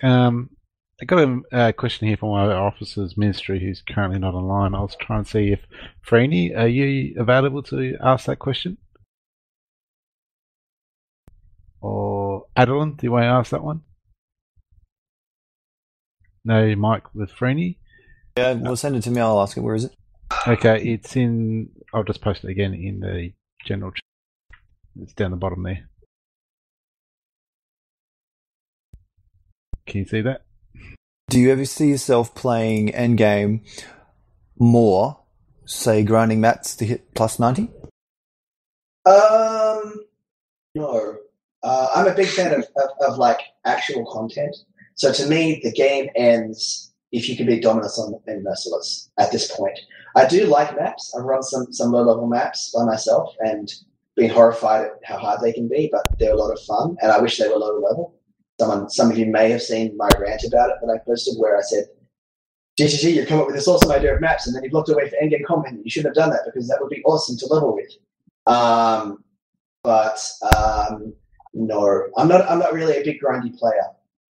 I got a question here from one of our officers, Ministry, who's currently not online. I'll try and see if Freeney, are you available to ask that question? Or Adeline, do you want to ask that one? No, Mike with Freeney? Yeah, well, send it to me. I'll ask it. Where is it? Okay, it's in. I'll just post it again in the general chat. It's down the bottom there. Can you see that? Do you ever see yourself playing endgame more, say grinding mats to hit plus 90? No. I'm a big fan of like actual content. So to me, the game ends if you can be Dominus and Merciless at this point. I do like maps. I've run some low-level maps by myself and been horrified at how hard they can be, but they're a lot of fun, and I wish they were lower level. Some of you may have seen my rant about it that I posted where I said, GGG, you've come up with this awesome idea of maps, and then you've looked away for endgame content. You shouldn't have done that because that would be awesome to level with. No, I'm not really a big grindy player.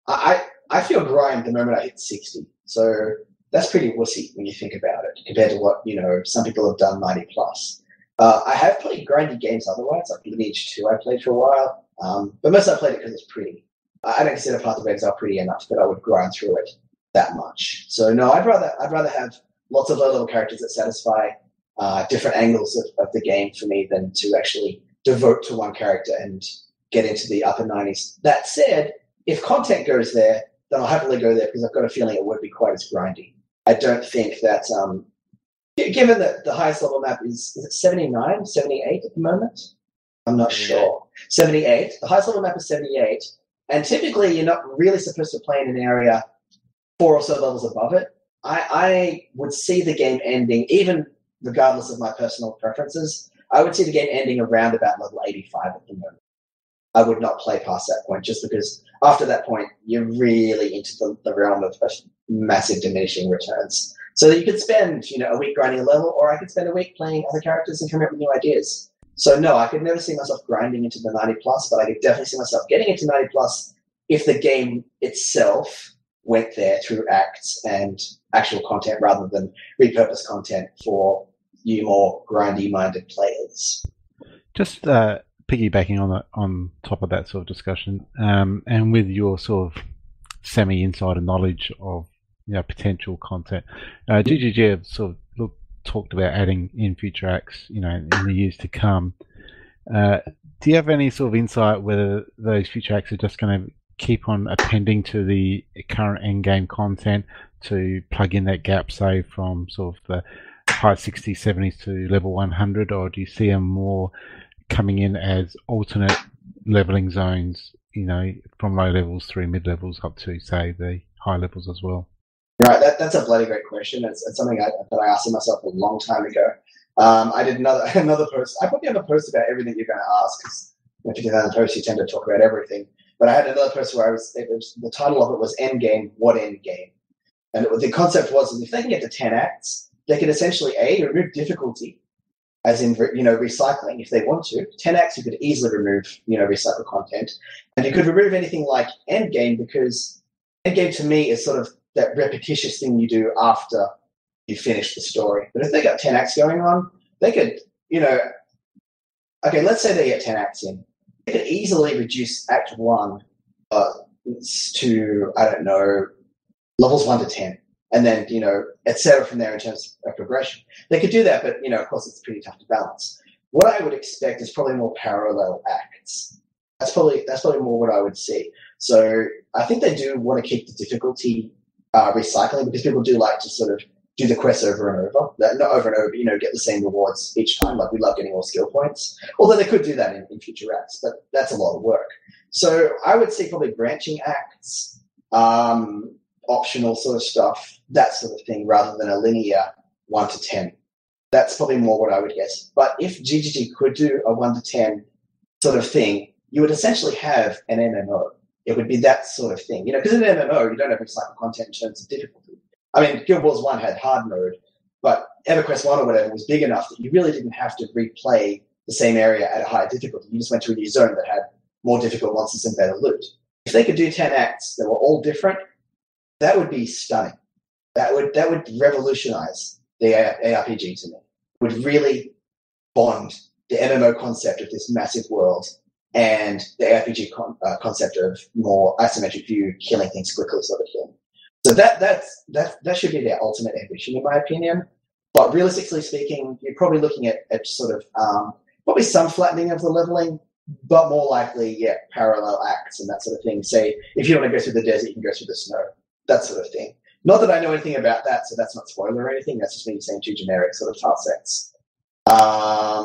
I feel grind the moment I hit 60. So that's pretty wussy when you think about it, compared to what, some people have done 90 plus. I have played grindy games otherwise, like Lineage 2 I played for a while, but mostly I played it because it's pretty. I don't consider Path of Exile pretty enough that I would grind through it that much. So no, I'd rather have lots of low-level characters that satisfy different angles of the game for me than to actually devote to one character and get into the upper 90s. That said, if content goes there, then I'll happily go there because I've got a feeling it won't be quite as grindy. I don't think that, given that the highest level map is it 79, 78 at the moment? I'm not sure. 78. The highest level map is 78. And typically you're not really supposed to play in an area 4 or so levels above it. I would see the game ending, even regardless of my personal preferences, I would see the game ending around about level 85 at the moment. I would not play past that point just because after that point, you're really into the realm of massive diminishing returns. So that you could spend, a week grinding a level, or I could spend a week playing other characters and come up with new ideas. So no, I could never see myself grinding into the 90 plus, but I could definitely see myself getting into 90 plus if the game itself went there through acts and actual content rather than repurposed content for you more grindy-minded players. Just piggybacking on top of that sort of discussion, and with your sort of semi-insider knowledge of potential content, GGG have sort of talked about adding in future acts, in the years to come. Do you have any sort of insight whether those future acts are just going to keep on appending to the current endgame content to plug in that gap, say, from sort of the high 60s, 70s to level 100, or do you see them more coming in as alternate leveling zones, from low levels through mid levels up to, say, the high levels as well? Right, that's a bloody great question. It's something that I asked myself a long time ago. I did another post. I probably have a post about everything you're going to ask, because if you do that in posts, you tend to talk about everything. But I had another post where the title of it was Endgame, what Endgame? And the concept was that if they can get to 10 acts, they can essentially, remove difficulty, as in, recycling if they want to. 10 acts, you could easily remove, recycled content. And you could remove anything like Endgame, because Endgame to me is sort of that repetitious thing you do after you finish the story. But if they got 10 acts going on, they could, okay, let's say they get 10 acts in. They could easily reduce Act 1 to, levels 1 to 10. And then, et cetera from there in terms of progression. They could do that, but, of course, it's pretty tough to balance. What I would expect is probably more parallel acts. That's probably more what I would see. So I think they do want to keep the difficulty recycling, because people do like to sort of do the quests over and over. Not over and over, but, get the same rewards each time. Like, we love getting more skill points. Although they could do that in future acts, but that's a lot of work. So I would see probably branching acts, optional sort of stuff, that sort of thing, rather than a linear 1 to 10. That's probably more what I would guess. But if GGG could do a 1 to 10 sort of thing, you would essentially have an MMO. It would be that sort of thing. Because in an MMO, you don't have recycled content in terms of difficulty. I mean, Guild Wars 1 had hard mode, but EverQuest 1 or whatever was big enough that you really didn't have to replay the same area at a higher difficulty. You just went to a new zone that had more difficult monsters and better loot. If they could do 10 acts that were all different, that would be stunning. That would revolutionize the ARPG to me. It would really bond the MMO concept of this massive world and the ARPG concept of more isometric view, killing things quickly sort of thing. So that should be their ultimate ambition, in my opinion. But realistically speaking, you're probably looking at sort of probably some flattening of the leveling, but more likely, parallel acts and that sort of thing. Say, if you want to go through the desert, you can go through the snow, that sort of thing. Not that I know anything about that, so that's not spoiler or anything. That's just me saying two generic sort of tile sets. I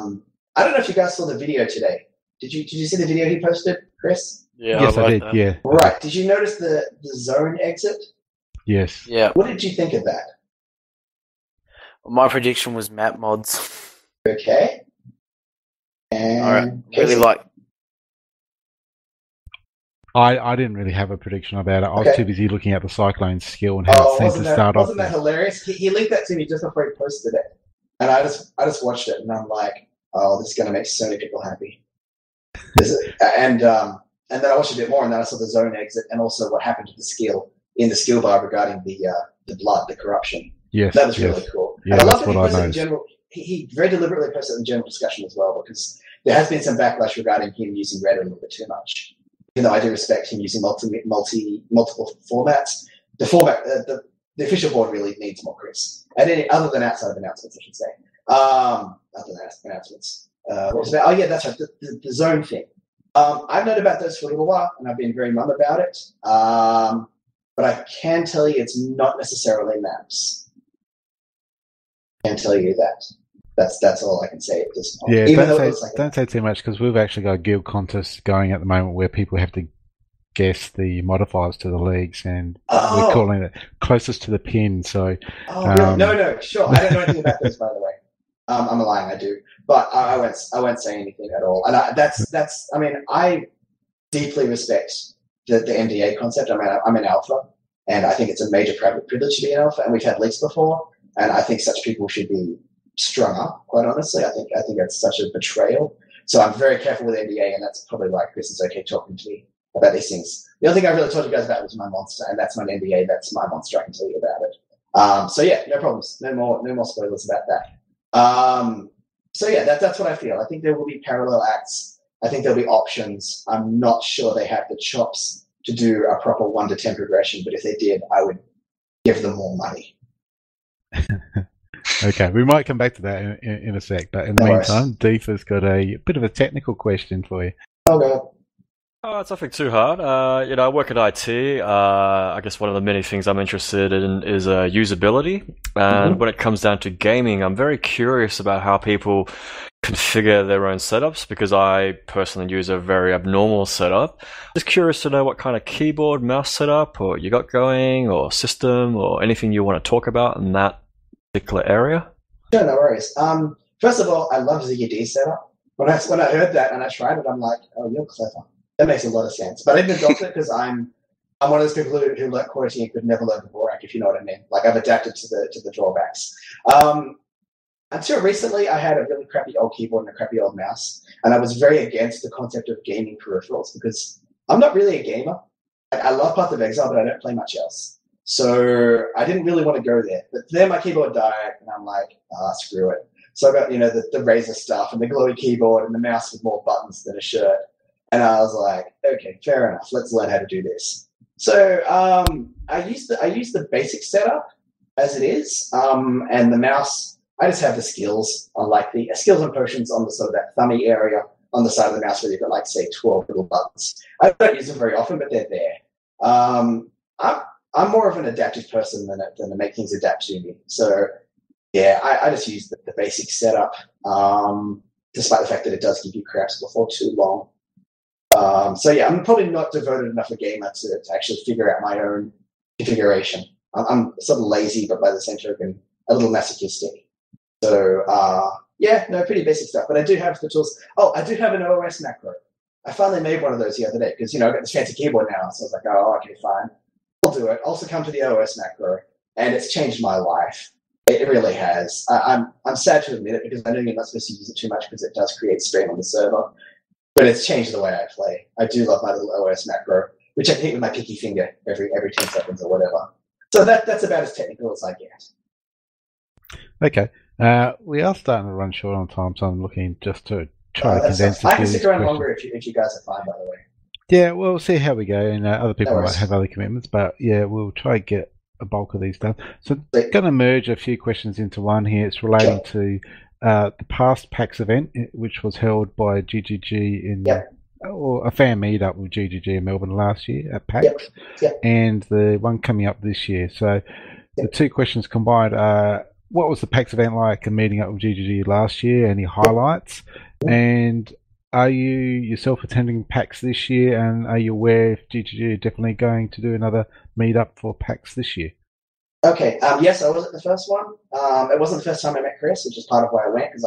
don't know if you guys saw the video today. Did you see the video he posted, Chris? Yeah, Yes, I did. that. Yeah. Right. Did you notice the zone exit? Yes. Yeah. What did you think of that? My prediction was map mods. Okay. And All right. Really Kaysee? like. I didn't really have a prediction about it. I was Okay. too busy looking at the Cyclone skill and how it seemed to start off. Wasn't that hilarious? He linked that to me just before he posted it, and I just watched it, and I'm like, oh, this is going to make so many people happy. And then I watched a bit more, and then I saw the zone exit, and also what happened to the skill in the skill bar regarding the blood, the corruption. Yes, That was yes. really cool. Yeah, and I love that's that he what I posted in noticed. general. He very deliberately posted it in general discussion as well, because there has been some backlash regarding him using red a little bit too much. Even though I do respect him using multiple formats, the format, the official board really needs more Chris. Other than outside of announcements, I should say. Other than announcements. What was that? Oh yeah, that's right. The zone thing. I've known about those for a little while, and I've been very mum about it. But I can tell you it's not necessarily maps. I can tell you that. That's all I can say at this point. Yeah, Even though don't say too much, because we've actually got a guild contest going at the moment where people have to guess the modifiers to the leagues, and we're calling it closest to the pin. So, really? No, sure. I don't know anything about those, by the way. I'm lying, I do, but I won't say anything at all. And I deeply respect the NDA concept. I'm an alpha, and I think it's a major privilege to be an alpha. And we've had leaks before, and I think such people should be strung up. Quite honestly, I think it's such a betrayal. So I'm very careful with NDA, and that's probably why Chris is okay talking to me about these things. The only thing I really told you guys about was my monster, and that's my NDA. That's my monster. I can tell you about it. So yeah, no problems. No more spoilers about that. So yeah, that's what I feel. I think there will be parallel acts. I think there'll be options. I'm not sure they have the chops to do a proper 1 to 10 progression, but if they did, I would give them more money. Okay, we might come back to that in a sec, but in the meantime, Deefa's got a bit of a technical question for you. Oh, God. Oh, it's nothing too hard. I work at IT. I guess one of the many things I'm interested in is usability. And when it comes down to gaming, I'm very curious about how people configure their own setups, because I personally use a very abnormal setup. Just curious to know what kind of keyboard, mouse setup or you got going, or system, or anything you want to talk about in that particular area. Sure, no worries. First of all, I love ZGD setup. When I heard that and I tried it, I'm like, oh, you're clever. That makes a lot of sense. But I didn't adopt it because I'm one of those people who learnt QWERTY and could never learn the Dvorak, if you know what I mean. Like, I've adapted to the drawbacks. Until recently, I had a really crappy old keyboard and a crappy old mouse, and I was very against the concept of gaming peripherals because I'm not really a gamer. I love Path of Exile, but I don't play much else. So I didn't really want to go there. But then my keyboard died, and I'm like, screw it. So I got, the Razer stuff and the glowy keyboard and the mouse with more buttons than a shirt. And I was like, okay, fair enough. Let's learn how to do this. So I use the basic setup as it is, and the mouse. I just have the skills on the skills and potions on the sort of that thummy area on the side of the mouse where you've got 12 little buttons. I don't use them very often, but they're there. I'm more of an adaptive person than to make things adapt to me. So yeah, I just use the basic setup, despite the fact that it does give you cramps before too long. So yeah, I'm probably not devoted enough a gamer to actually figure out my own configuration. I'm sort of lazy, but by the same token, a little masochistic. So pretty basic stuff. But I do have the tools. Oh, I do have an OS macro. I finally made one of those the other day because I got this fancy keyboard now. So I was like, oh, okay, fine, I'll do it. Also come to the OS macro, and it's changed my life. It really has. I'm sad to admit it because I know you're not supposed to use it too much because it does create strain on the server. But it's changed the way I play. I do love my little OS macro, which I hit with my pinky finger every 10 seconds or whatever. So that's about as technical as I get. Okay. We are starting to run short on time, so I'm looking just to try to condense a few. I can stick around longer if you guys are fine, by the way. Yeah, we'll see how we go, and other people might have other commitments, but yeah, we'll try to get a bulk of these done. So I'm going to merge a few questions into one here. It's relating to the past PAX event, which was held by GGG or a fan meetup with GGG in Melbourne last year at PAX, and the one coming up this year. So the two questions combined are, what was the PAX event like and meeting up with GGG last year? Any highlights? And are you yourself attending PAX this year? And are you aware if GGG are definitely going to do another meetup for PAX this year? Okay. Yes, I was at the first one. It wasn't the first time I met Chris, which is part of why I went, because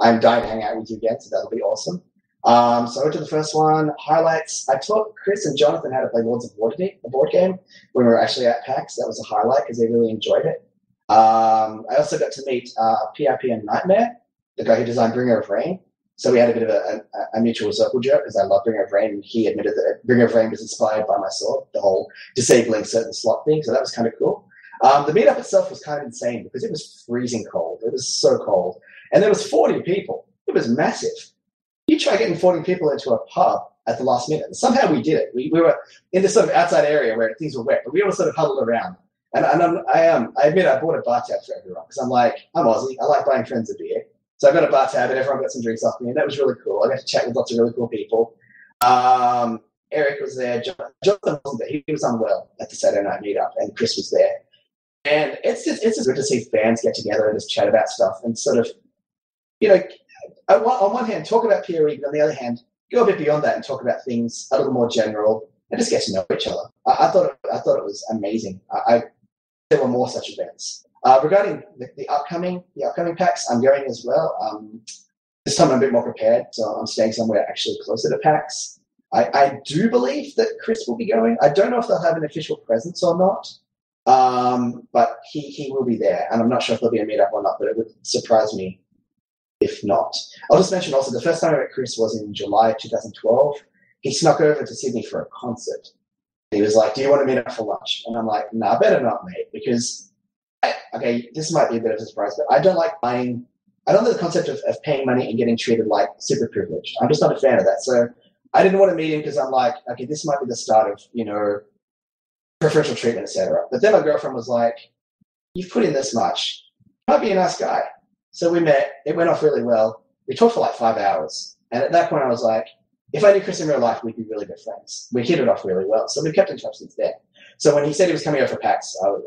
I'm dying to hang out with you again, so that'll be awesome. So I went to the first one. Highlights. I taught Chris and Jonathan how to play Lords of War, a board game, when we were actually at PAX. That was a highlight because they really enjoyed it. I also got to meet PRP and Nightmare, the guy who designed Bringer of Rain. So we had a bit of a mutual circle joke because I love Bringer of Rain, and he admitted that Bringer of Rain was inspired by my sword, the whole disabling certain slot thing. So that was kind of cool. The meetup itself was kind of insane because it was freezing cold. It was so cold. And there was 40 people. It was massive. You try getting 40 people into a pub at the last minute. And somehow we did it. We were in this sort of outside area where things were wet, but we all sort of huddled around. And I admit I bought a bar tab for everyone because I'm Aussie. I like buying friends a beer. So I got a bar tab and everyone got some drinks off me, and that was really cool. I got to chat with lots of really cool people. Eric was there. Jonathan wasn't there. He was unwell at the Saturday night meetup, and Chris was there. And it's just good to see fans get together and just chat about stuff and sort of, on one hand, talk about PoE, but on the other hand, go a bit beyond that and talk about things a little more general and just get to know each other. I thought it was amazing. There were more such events. Regarding the upcoming PAX, I'm going as well. This time I'm a bit more prepared, so I'm staying somewhere actually closer to PAX. I do believe that Chris will be going. I don't know if they'll have an official presence or not, but he will be there, and I'm not sure if there'll be a meetup or not, but it would surprise me if not. I'll just mention also the first time I met Chris was in July 2012. He snuck over to Sydney for a concert. He was like, "Do you want to meet up for lunch?" And I'm like, "Nah, better not, mate," because this might be a bit of a surprise, but I don't like buying. I don't like the concept of paying money and getting treated like super privileged. I'm just not a fan of that. So I didn't want to meet him because I'm like, okay, this might be the start of, preferential treatment, etc. But then my girlfriend was like, "You've put in this much. You might be a nice guy." So we met. It went off really well. We talked for like 5 hours. And at that point I was like, if I knew Chris in real life, we'd be really good friends. We hit it off really well. So we've kept in touch since then. So when he said he was coming over for PAX, I was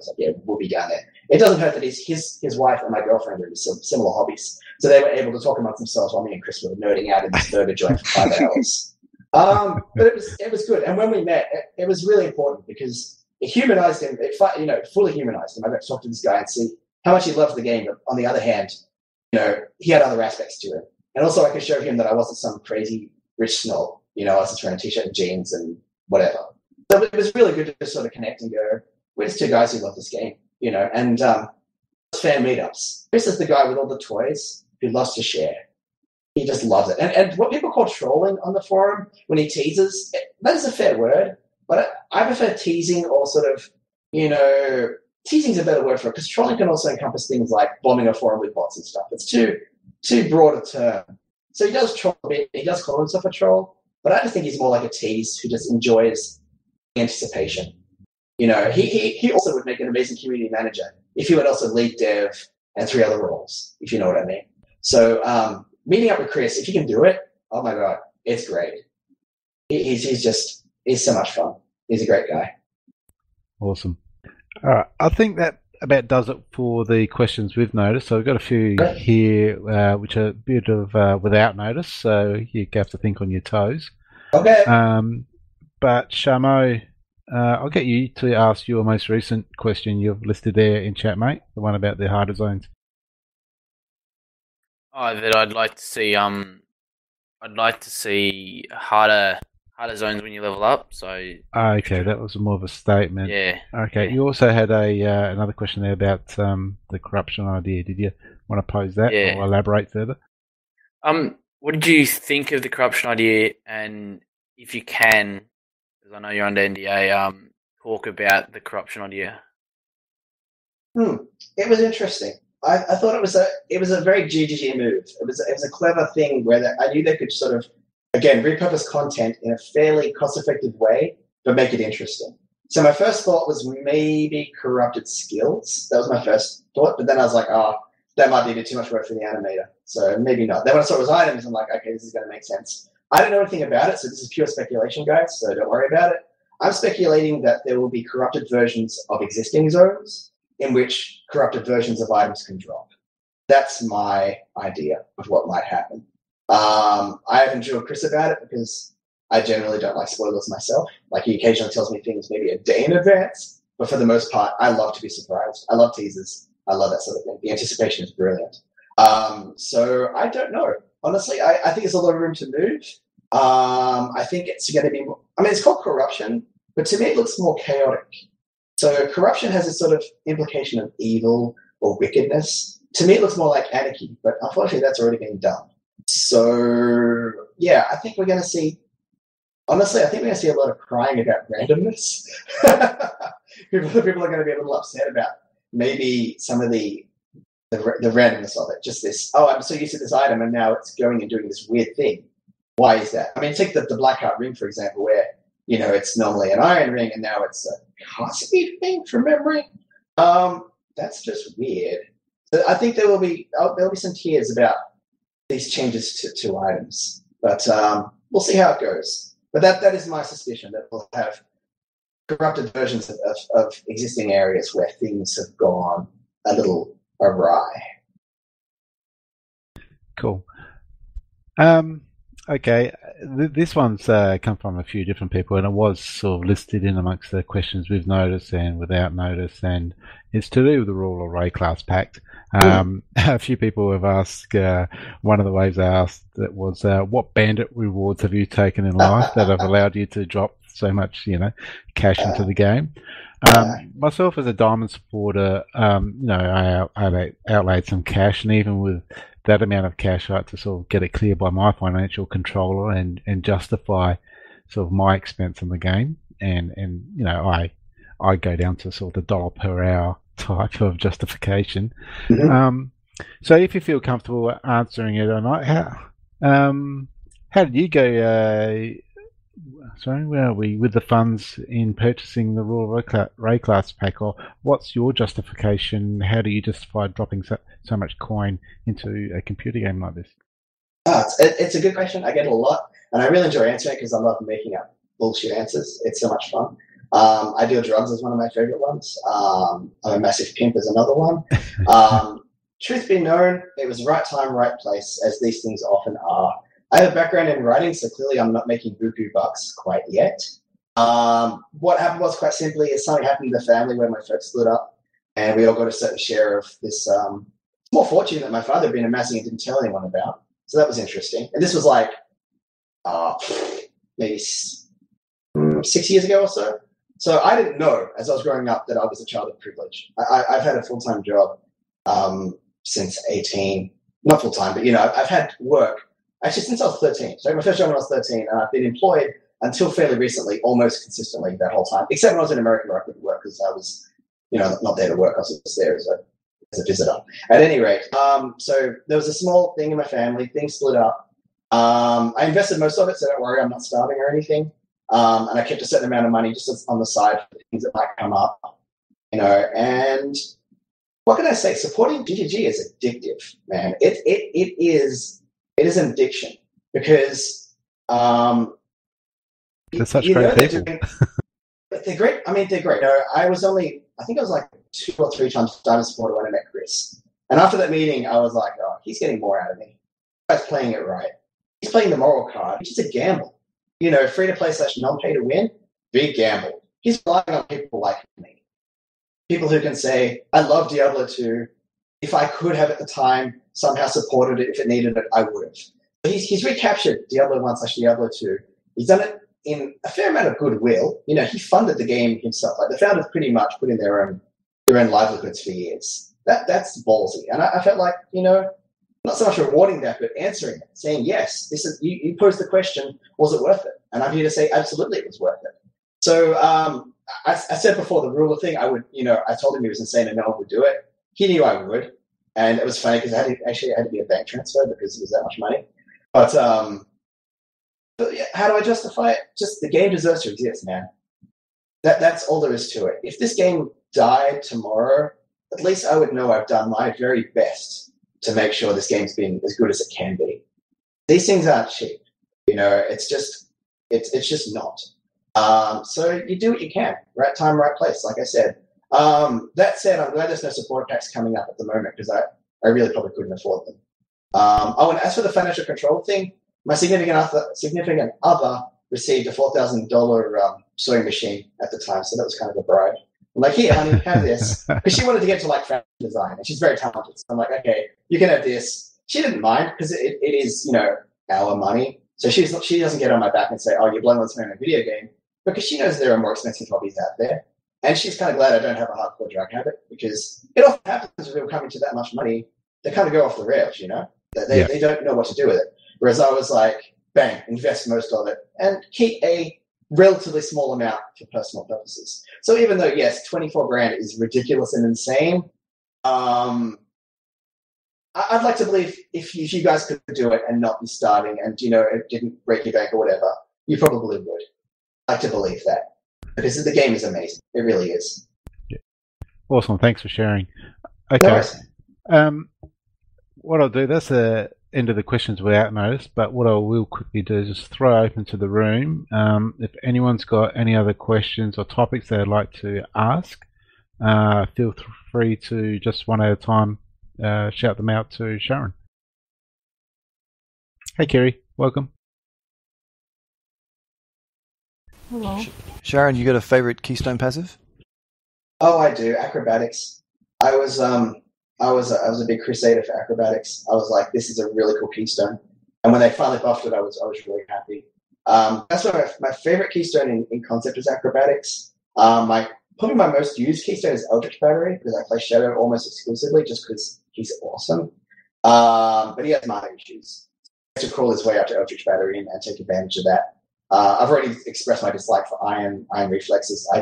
like, yeah, we'll be down there. It doesn't hurt that his wife and my girlfriend are similar hobbies. So they were able to talk amongst themselves while me and Chris were nerding out in this burger joint for 5 hours. But it was good. And when we met, it was really important because it humanized him. It fully humanized him. I got to talk to this guy and see how much he loves the game. But on the other hand, he had other aspects to it. And also I could show him that I wasn't some crazy rich snob. I was just wearing a t-shirt and jeans and whatever. So it was really good to just sort of connect and go, we're just two guys who love this game, and fan meetups. Chris is the guy with all the toys who loves to share. He just loves it. And what people call trolling on the forum, when he teases, that is a fair word, but I prefer teasing or sort of, teasing is a better word for it, because trolling can also encompass things like bombing a forum with bots and stuff. It's too broad a term. So he does troll a bit. He does call himself a troll, but I just think he's more like a tease who just enjoys anticipation. He also would make an amazing community manager if he would also lead dev and 3 other roles, if you know what I mean. So meeting up with Chris, if you can do it, oh my God, it's great. He's so much fun. He's a great guy. Awesome. All right, I think that about does it for the questions we've noticed. So we've got a few here which are a bit of without notice, so you have to think on your toes. Okay. But Shamo, I'll get you to ask your most recent question you've listed there in chat, mate. The one about the harder zones. That I'd like to see harder zones when you level up. So okay, that was more of a statement. Yeah. Okay. Yeah. You also had another question there about the corruption idea. Did you want to pose that or elaborate further? What did you think of the corruption idea? And if you can, because I know you're under NDA, talk about the corruption idea. It was interesting. I thought it was a very GGG move. It was a clever thing where I knew they could sort of, again, repurpose content in a fairly cost-effective way, but make it interesting. So my first thought was maybe corrupted skills. That was my first thought, but then I was like, that might be a bit too much work for the animator, so maybe not. Then when I saw it was items, I'm like, okay, this is going to make sense. I don't know anything about it, so this is pure speculation, guys, so don't worry about it. I'm speculating that there will be corrupted versions of existing zones in which corrupted versions of items can drop. That's my idea of what might happen. I haven't drilled Chris about it because I generally don't like spoilers myself. Like, he occasionally tells me things maybe a day in advance, but for the most part, I love to be surprised. I love teasers. I love that sort of thing. The anticipation is brilliant. So I don't know. Honestly, I think there's a lot of room to move. I think it's going to be more, it's called corruption, but to me it looks more chaotic. So corruption has a sort of implication of evil or wickedness. To me it looks more like anarchy, but unfortunately that's already been done. So yeah, I think we're going to see, honestly, I think we're going to see a lot of crying about randomness. People are going to be a little upset about maybe some of the randomness of it. Just this, I'm so used to this item and now it's going and doing this weird thing. Why is that? Take the Blackheart ring, for example, where, it's normally an iron ring and now it's a custody ring from memory. That's just weird. So I think there'll be some tears about these changes to items. But we'll see how it goes. But that is my suspicion, that we'll have corrupted versions of existing areas where things have gone a little awry. Cool. Okay, this one's come from a few different people, and it was sort of listed in amongst the questions with notice and without notice, and it's to do with the rule of Wraeclast Pact. A few people have asked, one of the ways I asked that was, what bandit rewards have you taken in life that have allowed you to drop so much, cash into the game? Myself as a diamond supporter, I outlaid some cash, and even with that amount of cash, I had to sort of get it cleared by my financial controller and justify sort of my expense in the game. And I go down to sort of the dollar per hour type of justification. Mm-hmm. So if you feel comfortable answering it or not, how did you go? Where are we with the funds in purchasing the Royal Wraeclast pack, or what's your justification? How do you justify dropping so much coin into a computer game like this? It's a good question. I get it a lot, and I really enjoy answering it because I love making up bullshit answers. It's so much fun. Ideal drugs is one of my favorite ones. I'm a massive pimp is another one. Truth be known, it was right time, right place, as these things often are. I have a background in writing, so clearly I'm not making buku bucks quite yet. What happened was, quite simply, is something happened in the family where my folks split up, and we all got a certain share of this small fortune that my father had been amassing and didn't tell anyone about. So that was interesting. And this was like maybe 6 years ago or so. So I didn't know, as I was growing up, that I was a child of privilege. I've had a full-time job since 18. Not full-time, but, I've had work actually since I was 13. So my first job when I was 13, and I've been employed until fairly recently, almost consistently that whole time, except when I was in America where I couldn't work because I was, not there to work. I was just there as a visitor. At any rate, so there was a small thing in my family. Things split up. I invested most of it, so don't worry, I'm not starving or anything. And I kept a certain amount of money just on the side for things that might come up, and what can I say? Supporting GGG is addictive, man. It is an addiction because they're such great people. They're great. I mean, they're great. I think I was like 2 or 3 times diamond supporter when I met Chris. And after that meeting, I was like, oh, he's getting more out of me. This guy's playing it right. He's playing the moral card, which is a gamble. Free to play / non-pay to win, big gamble. He's relying on people like me. People who can say, I love Diablo 2. If I could have at the time somehow supported it, if it needed it, I would have. But he's recaptured Diablo 1 / Diablo 2. He's done it in a fair amount of goodwill. He funded the game himself. Like the founders pretty much put in their own livelihoods for years. That's ballsy. And I felt like, not so much rewarding that, but answering it, saying, yes, this is, you posed the question, was it worth it? And I'm here to say, absolutely, it was worth it. So I said before the ruler thing, I would, I told him he was insane and no one would do it. He knew I would. And it was funny because it had to be a bank transfer because it was that much money. But yeah, how do I justify it? Just the game deserves to exist, man. That's all there is to it. If this game died tomorrow, at least I would know I've done my very best to make sure this game's been as good as it can be. These things aren't cheap. It's just not. So you do what you can. Right time, right place, like I said. That said, I'm glad there's no support packs coming up at the moment because I really probably couldn't afford them. And as for the financial control thing, my significant other received a $4,000 sewing machine at the time, so that was kind of a bribe. I'm like, here, honey, have this. Because she wanted to get to fashion design, and she's very talented. So I'm like, okay, you can have this. She didn't mind because it is, our money. So she doesn't get on my back and say, oh, you're blowing on something in a video game, because she knows there are more expensive hobbies out there. And she's kind of glad I don't have a hardcore drug habit, because it often happens when people come into that much money, they kind of go off the rails, They don't know what to do with it. Whereas I was like, bang, invest most of it and keep a relatively small amount for personal purposes. So even though, yes, 24 grand is ridiculous and insane, I'd like to believe if you guys could do it and not be starving and, it didn't break your bank or whatever, you probably would. I'd like to believe that. Because the game is amazing. It really is. Yeah. Awesome. Thanks for sharing. Okay. No, what I'll do, that's end of the questions without notice, but what I will quickly do is just throw open to the room. If anyone's got any other questions or topics they'd like to ask, feel free to just one at a time shout them out to Charan. Hey, Kerry, welcome. Hello. Charan, you got a favorite Keystone passive? Oh, I do. Acrobatics. I was a big crusader for acrobatics. I was like, this is a really cool keystone. And when they finally buffed it, I was really happy. That's what my favorite keystone in concept is acrobatics. Probably my most used keystone is Eldritch Battery, because I play Shadow almost exclusively just because he's awesome. But he has mana issues. He has to crawl his way out to Eldritch Battery and take advantage of that. I've already expressed my dislike for iron reflexes. I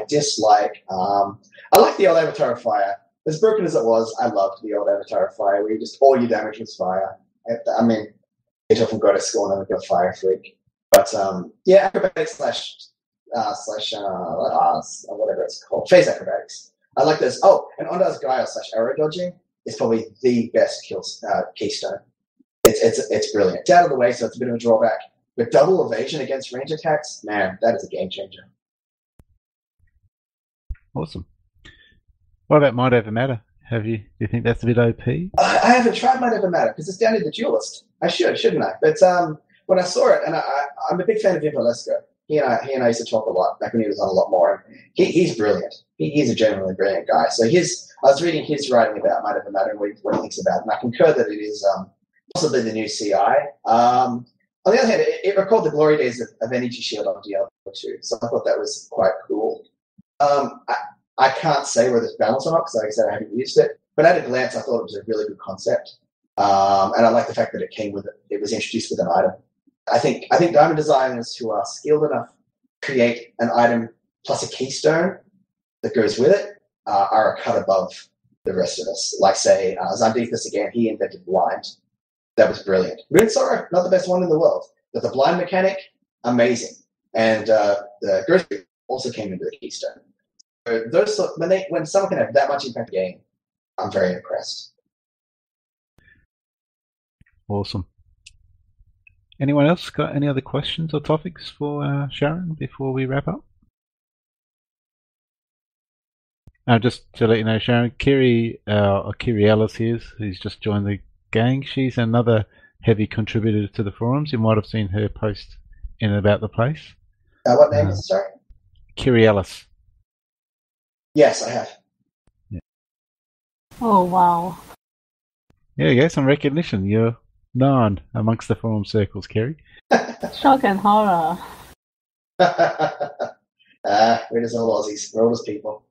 like the old Avatar of Fire. As broken as it was, I loved the old Avatar of Fire, where just all your damage was fire. I mean, it often got a score and then we got Fire Freak. But yeah, acrobatics slash whatever it's called, phase acrobatics. I like those. Oh, and Ondar's Guile slash arrow dodging is probably the best keystone. It's brilliant. It's out of the way, so it's a bit of a drawback. But double evasion against range attacks, man, that is a game changer. Awesome. What about Might Over Matter? Do you think that's a bit OP? I haven't tried Might Over Matter because it's down in the Duelist. I shouldn't I? But when I saw it, and I'm a big fan of Vimbalesco. He and I used to talk a lot back when he was on a lot more. And he's brilliant. He's a genuinely brilliant guy. So I was reading his writing about Might Over Matter and what he thinks about it, and I concur that it is possibly the new CI. On the other hand, it recalled the glory days of Energy Shield on Diablo 2, so I thought that was quite cool. I can't say whether it's balanced or not, because like I said, I haven't used it, but at a glance, I thought it was a really good concept. And I like the fact that it was introduced with an item. I think diamond designers who are skilled enough to create an item plus a keystone that goes with it are a cut above the rest of us. Like, say, Zandithus again, he invented blind. That was brilliant. Moonsorrow, not the best one in the world, but the blind mechanic, amazing. And the Ghost also came into the keystone. So when someone can have that much impact in the game, I'm very impressed. Awesome. Anyone else got any other questions or topics for Charan before we wrap up? Just to let you know, Charan, Kiri Ellis here, who's just joined the gang. She's another heavy contributor to the forums. You might have seen her post in and about the place. What name is it, sorry? Kiri Ellis. Yes, I have. Yeah. Oh, wow. Yeah, you go, some recognition. You're known amongst the forum circles, Kerry. Shock and horror. We're just all Aussies. We're all just people.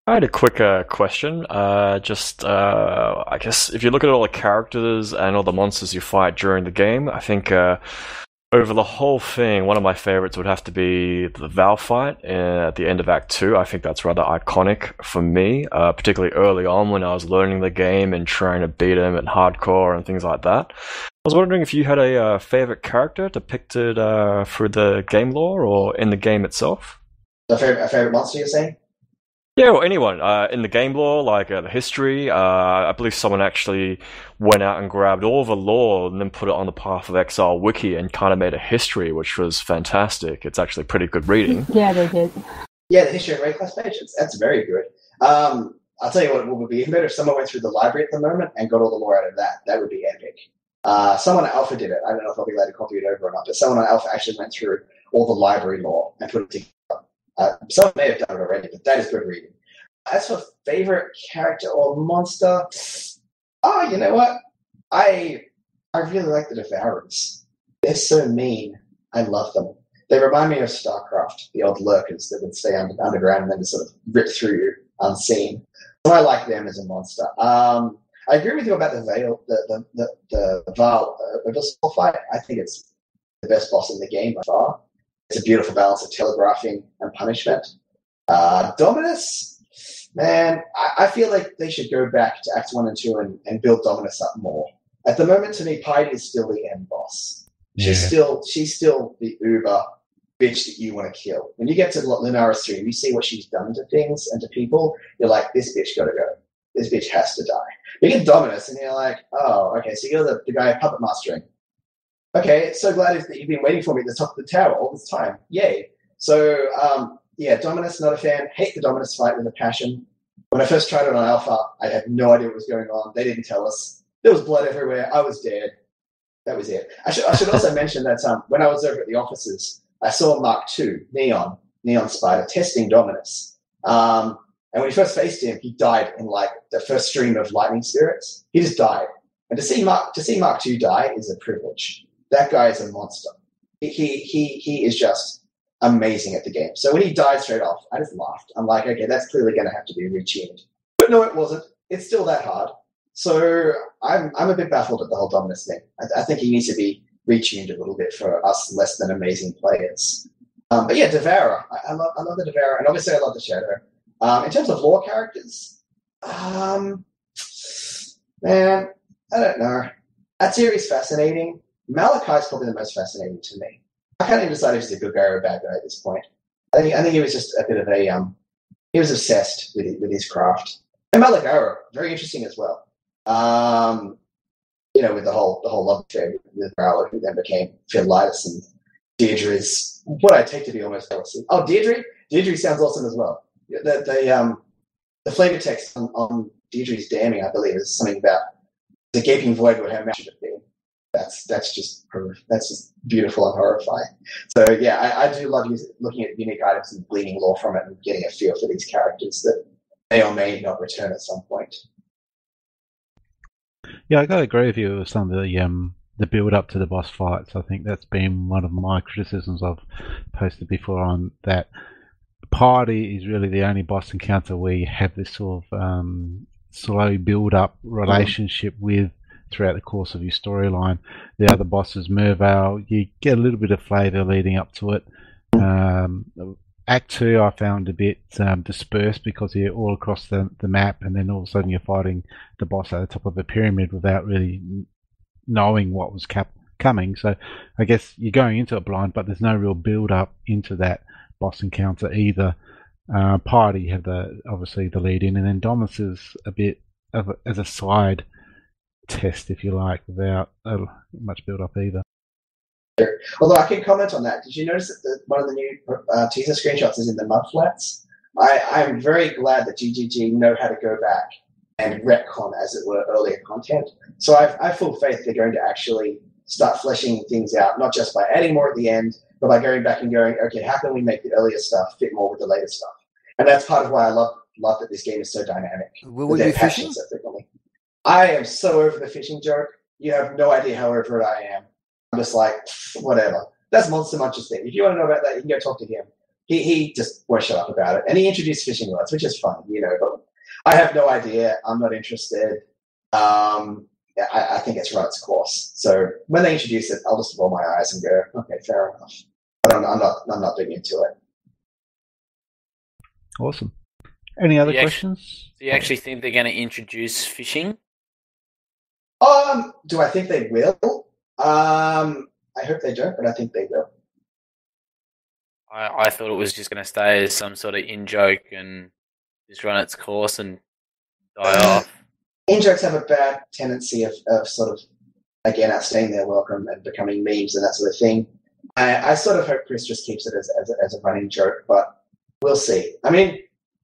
I had a quick question. I guess if you look at all the characters and all the monsters you fight during the game, I think over the whole thing, one of my favorites would have to be the Val fight at the end of Act 2. I think that's rather iconic for me, particularly early on when I was learning the game and trying to beat him at hardcore and things like that. I was wondering if you had a favorite character depicted through the game lore or in the game itself? A favorite monster, you're saying? Yeah, or anyone in the game lore, like the history. I believe someone actually went out and grabbed all the lore and then put it on the Path of Exile wiki and kind of made a history, which was fantastic. It's actually pretty good reading. Yeah, they did. Yeah, the history of Wraeclast pages. That's very good. I'll tell you what would be even better if someone went through the library at the moment and got all the lore out of that. That would be epic. Someone at Alpha did it. I don't know if I'll be allowed to copy it over or not, but someone at Alpha actually went through all the library lore and put it together. Someone may have done it already, but that is good reading. As for favorite character or monster, you know what? I really like the Devourers. They're so mean. I love them. They remind me of StarCraft, the old lurkers that would stay underground and then just sort of rip through you unseen. So I like them as a monster. I agree with you about the Veil, the Val fight. I think it's the best boss in the game by far. It's a beautiful balance of telegraphing and punishment. Dominus, man, I feel like they should go back to Acts 1 and 2 and build Dominus up more. At the moment, to me, Piety is still the end boss. Yeah. She's still the uber bitch that you want to kill. When you get to Lunaris 3 and you see what she's done to things and to people, you're like, this bitch gotta go. this bitch has to die. You get Dominus, and you're like, oh, okay, so you're the guy puppet mastering. Okay, so glad that you've been waiting for me at the top of the tower all this time. Yay. So, Dominus, not a fan. Hate the Dominus fight with a passion. When I first tried it on Alpha, I had no idea what was going on. They didn't tell us. There was blood everywhere. I was dead. That was it. I should also mention that when I was over at the offices, I saw Mark II, Neon Spider, testing Dominus. And when he first faced him, he died in like the first stream of lightning spirits. He just died. And to see Mark II die is a privilege. That guy is a monster. He is just amazing at the game. So when he died straight off, I just laughed. I'm like, okay, that's clearly going to have to be retuned. But no, it wasn't. It's still that hard. So I'm a bit baffled at the whole Dominus thing. I think he needs to be retuned a little bit for us less than amazing players. But yeah, Devourer. I love the Devourer, and obviously I love the Shadow. In terms of lore characters, man, I don't know. Atzir is fascinating. Malachi is probably the most fascinating to me. I can't even decide if he's a good guy or a bad guy at this point. I think he was just a bit of a he was obsessed with his craft. And Malagara, very interesting as well. With the whole love affair with Rowler, who then became Philitis, and Deirdre's what I take to be almost jealousy. Oh, Deirdre sounds awesome as well. The flavor text on Deirdre's damning, I believe, is something about the gaping void where her mouth should have been. That's just beautiful and horrifying. So yeah, I do love looking at unique items and gleaning lore from it and getting a feel for these characters that may or may not return at some point. Yeah, I gotta agree with you with some of the build up to the boss fights. I think that's been one of my criticisms I've posted before on that. Party is really the only boss encounter where you have this sort of slow build up relationship with throughout the course of your storyline. The other bosses, Mervale, you get a little bit of flavour leading up to it. Act 2 I found a bit dispersed because you're all across the map, and then all of a sudden you're fighting the boss at the top of a pyramid without really knowing what was coming. So I guess you're going into it blind, but there's no real build up into that boss encounter either. Party have obviously the lead in, and then Domus is a bit as a side test, if you like, without much build up either. Although I can comment on that. Did you notice that one of the new teaser screenshots is in the mud flats? I'm very glad that GGG know how to go back and retcon, as it were, earlier content. So I have full faith they're going to actually start fleshing things out, not just by adding more at the end, but by going back and going, okay, how can we make the earlier stuff fit more with the later stuff? And that's part of why I love that this game is so dynamic. Will we be fishing? So frequently. I am so over the fishing joke. You have no idea how over it I am. I'm just like, whatever. That's Monster Munch's thing. If you want to know about that, you can go talk to him. He just won't shut up about it. And he introduced fishing rods, which is fun, but I have no idea. I'm not interested. I think it's run its course. So when they introduce it, I'll just roll my eyes and go, okay, fair enough. But I'm not big into it. Awesome. Any other questions? Do you actually think they're going to introduce fishing? Do I think they will? I hope they don't, but I think they will. I thought it was just going to stay as some sort of in-joke and just run its course and die off. In-jokes have a bad tendency of sort of, again, outstaying their welcome and becoming memes and that sort of thing. I sort of hope Chris just keeps it as a running joke, but we'll see. I mean,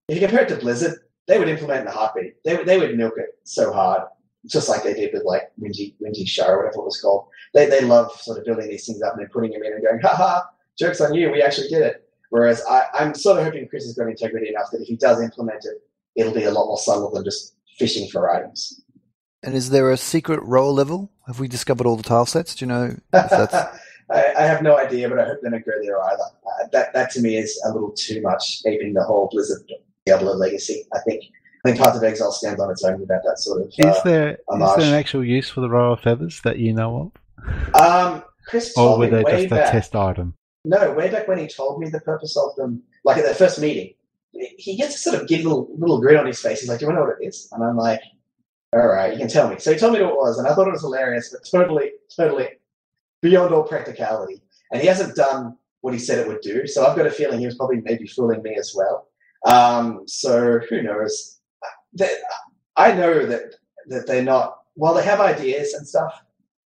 if you compare it to Blizzard, they would implement it in a heartbeat. They would milk it so hard, just like they did with like Windy Show or whatever it was called. They love sort of building these things up and then putting them in and going, ha, joke's on you, we actually did it. Whereas I'm sort of hoping Chris has got integrity enough that if he does implement it, it'll be a lot more subtle than just fishing for items. And is there a secret role level? Have we discovered all the tile sets? Do you know if that's... I have no idea, but I hope they don't go there either. That to me is a little too much aping the whole Blizzard Diablo legacy. I think Path of Exile stands on its own without that sort of Is there an actual use for the Royal Feathers that you know of? Chris told me they way just back. a test item? No, way back when he told me the purpose of them, like at the first meeting, he gets a sort of little grin on his face. He's like, do you want to know what it is? And I'm like, all right, you can tell me. So he told me what it was, and I thought it was hilarious, but totally beyond all practicality. And he hasn't done what he said it would do, so I've got a feeling he was probably maybe fooling me as well. So who knows? I know that they're not. While they have ideas and stuff,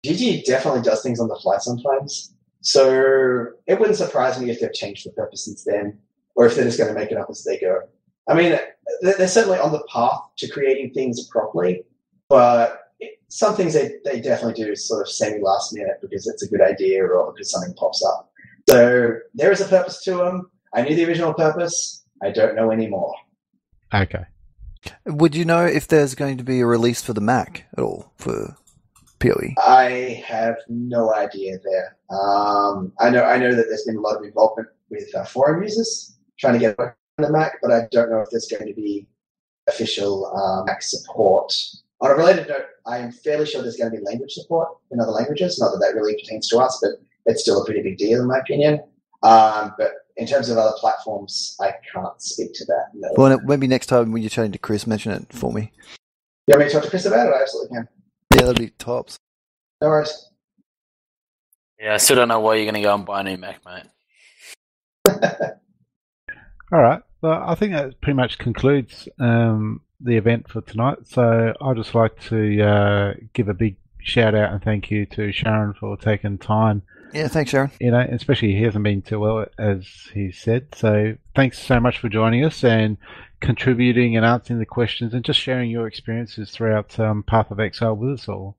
GG definitely does things on the fly sometimes. So it wouldn't surprise me if they've changed the purpose since then, or if they're just going to make it up as they go. I mean, they're certainly on the path to creating things properly, but some things they definitely do sort of semi-last minute because it's a good idea or because something pops up. So there is a purpose to them. I knew the original purpose. I don't know anymore. Okay. Would you know if there's going to be a release for the Mac at all for PoE? I have no idea there. I know that there's been a lot of involvement with forum users trying to get work on the Mac, but I don't know if there's going to be official Mac support. On a related note, I am fairly sure there's going to be language support in other languages. Not that that really pertains to us, but it's still a pretty big deal in my opinion. But in terms of other platforms, I can't speak to that. No. Well, maybe next time when you're chatting to Chris, mention it for me. You want me to talk to Chris about it? I absolutely can. Yeah, that'd be tops. No worries. Yeah, I still don't know why you're going to go and buy a new Mac, mate. All right. Well, I think that pretty much concludes the event for tonight. So I'd just like to give a big shout out and thank you to Charan for taking time. Yeah, thanks, Charan. You know, especially he hasn't been too well, as he said. So thanks so much for joining us and contributing and answering the questions and just sharing your experiences throughout Path of Exile with us all.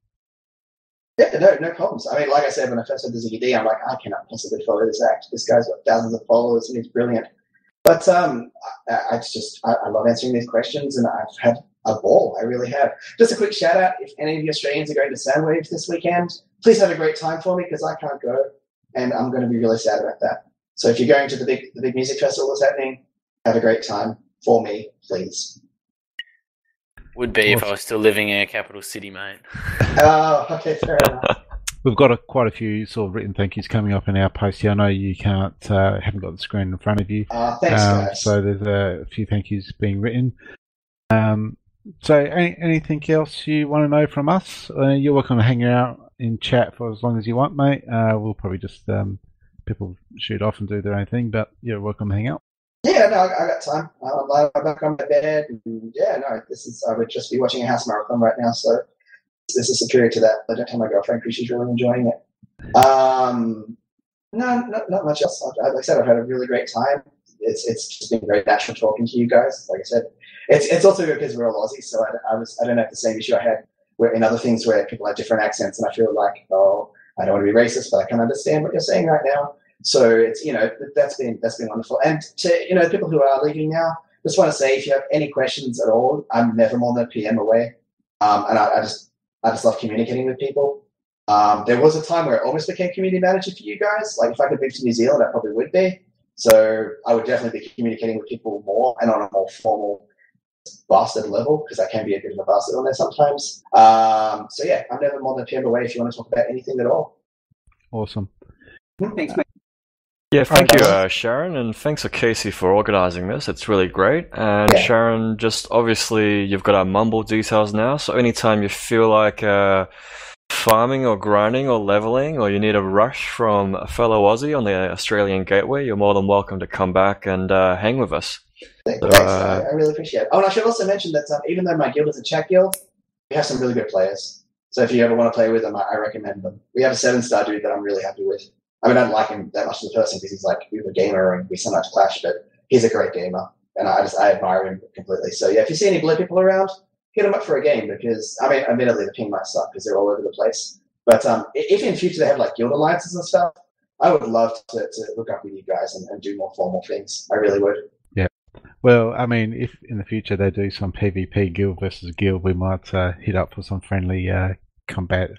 Yeah, no problems. I mean, like I said, when I first heard the Ziggy D, I'm like, I cannot possibly follow this act. This guy's got thousands of followers and he's brilliant. But I love answering these questions and I've had a ball. I really have. Just a quick shout out, if any of you Australians are going to Soundwaves this weekend, please have a great time for me because I can't go and I'm going to be really sad about that. So if you're going to the big music festival that's happening, have a great time for me, please. Would be if I was still living in a capital city, mate. Oh, okay, fair enough. We've got quite a few sort of written thank yous coming up in our post here. I know you haven't got the screen in front of you. Thanks, guys. So there's a few thank yous being written. So anything else you want to know from us? You're welcome to hang out in chat for as long as you want, mate. We'll probably just people shoot off and do their own thing, but you're welcome to hang out. Yeah, no, I got time. I'm lying back on my bed. And yeah, no, I would just be watching a house marathon right now, so this is superior to that. I don't tell my girlfriend because she's really enjoying it. No, not much else. Like I said, I've had a really great time. It's just been very natural talking to you guys. Like I said, it's also because we're all Aussies, so I don't have the same issue I had in other things where people have different accents, and I feel like, oh, I don't want to be racist, but I can understand what you're saying right now. So it's that's been wonderful. And to people who are leaving now, just want to say if you have any questions at all, I'm never more than a PM away. And I just love communicating with people. There was a time where I almost became community manager for you guys. Like if I could move to New Zealand, I probably would be. So I would definitely be communicating with people more and on a more formal bastard level because I can be a bit of a bastard on there sometimes. So yeah, I'm never more than a PM away if you want to talk about anything at all. Awesome. Thanks, mate. Yeah, thank you, Charan, and thanks to Kaysee for organising this. It's really great. And Yeah. Charan, just obviously you've got our Mumble details now, so anytime you feel like farming or grinding or leveling, or you need a rush from a fellow Aussie on the Australian Gateway, you're more than welcome to come back and hang with us. Thanks. I really appreciate it. Oh, and I should also mention that even though my guild is a chat guild, we have some really good players. So if you ever want to play with them, I recommend them. We have a 7-star dude that I'm really happy with. I mean, I don't like him that much as a person because he's like a gamer and we sometimes clash, but he's a great gamer and I admire him completely. So yeah, if you see any blue people around, hit them up for a game because, I mean, admittedly the ping might suck because they're all over the place. But if in future they have like guild alliances and stuff, I would love to hook up with you guys and do more formal things. I really would. Yeah. Well, I mean, if in the future they do some PvP guild versus guild, we might hit up for some friendly combat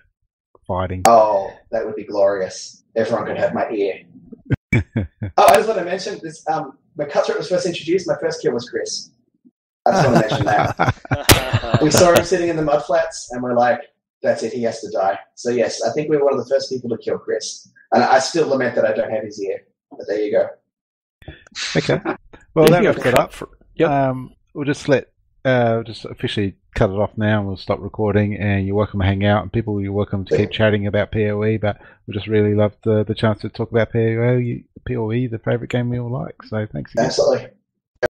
fighting. Oh, that would be glorious. Everyone could have my ear. I just want to mention this. When Cutthroat was first introduced, my first kill was Chris. I just want to mention that. We saw him sitting in the mud flats, and we're like, that's it, he has to die. So yes, I think we were one of the first people to kill Chris. And I still lament that I don't have his ear. But there you go. Okay. Well, that wraps it up. Yep. We'll just just officially cut it off now and we'll stop recording, and you're welcome to hang out, and people, you're welcome to keep chatting about PoE, but we just really loved the chance to talk about PoE, the favourite game we all like. So thanks again. Absolutely.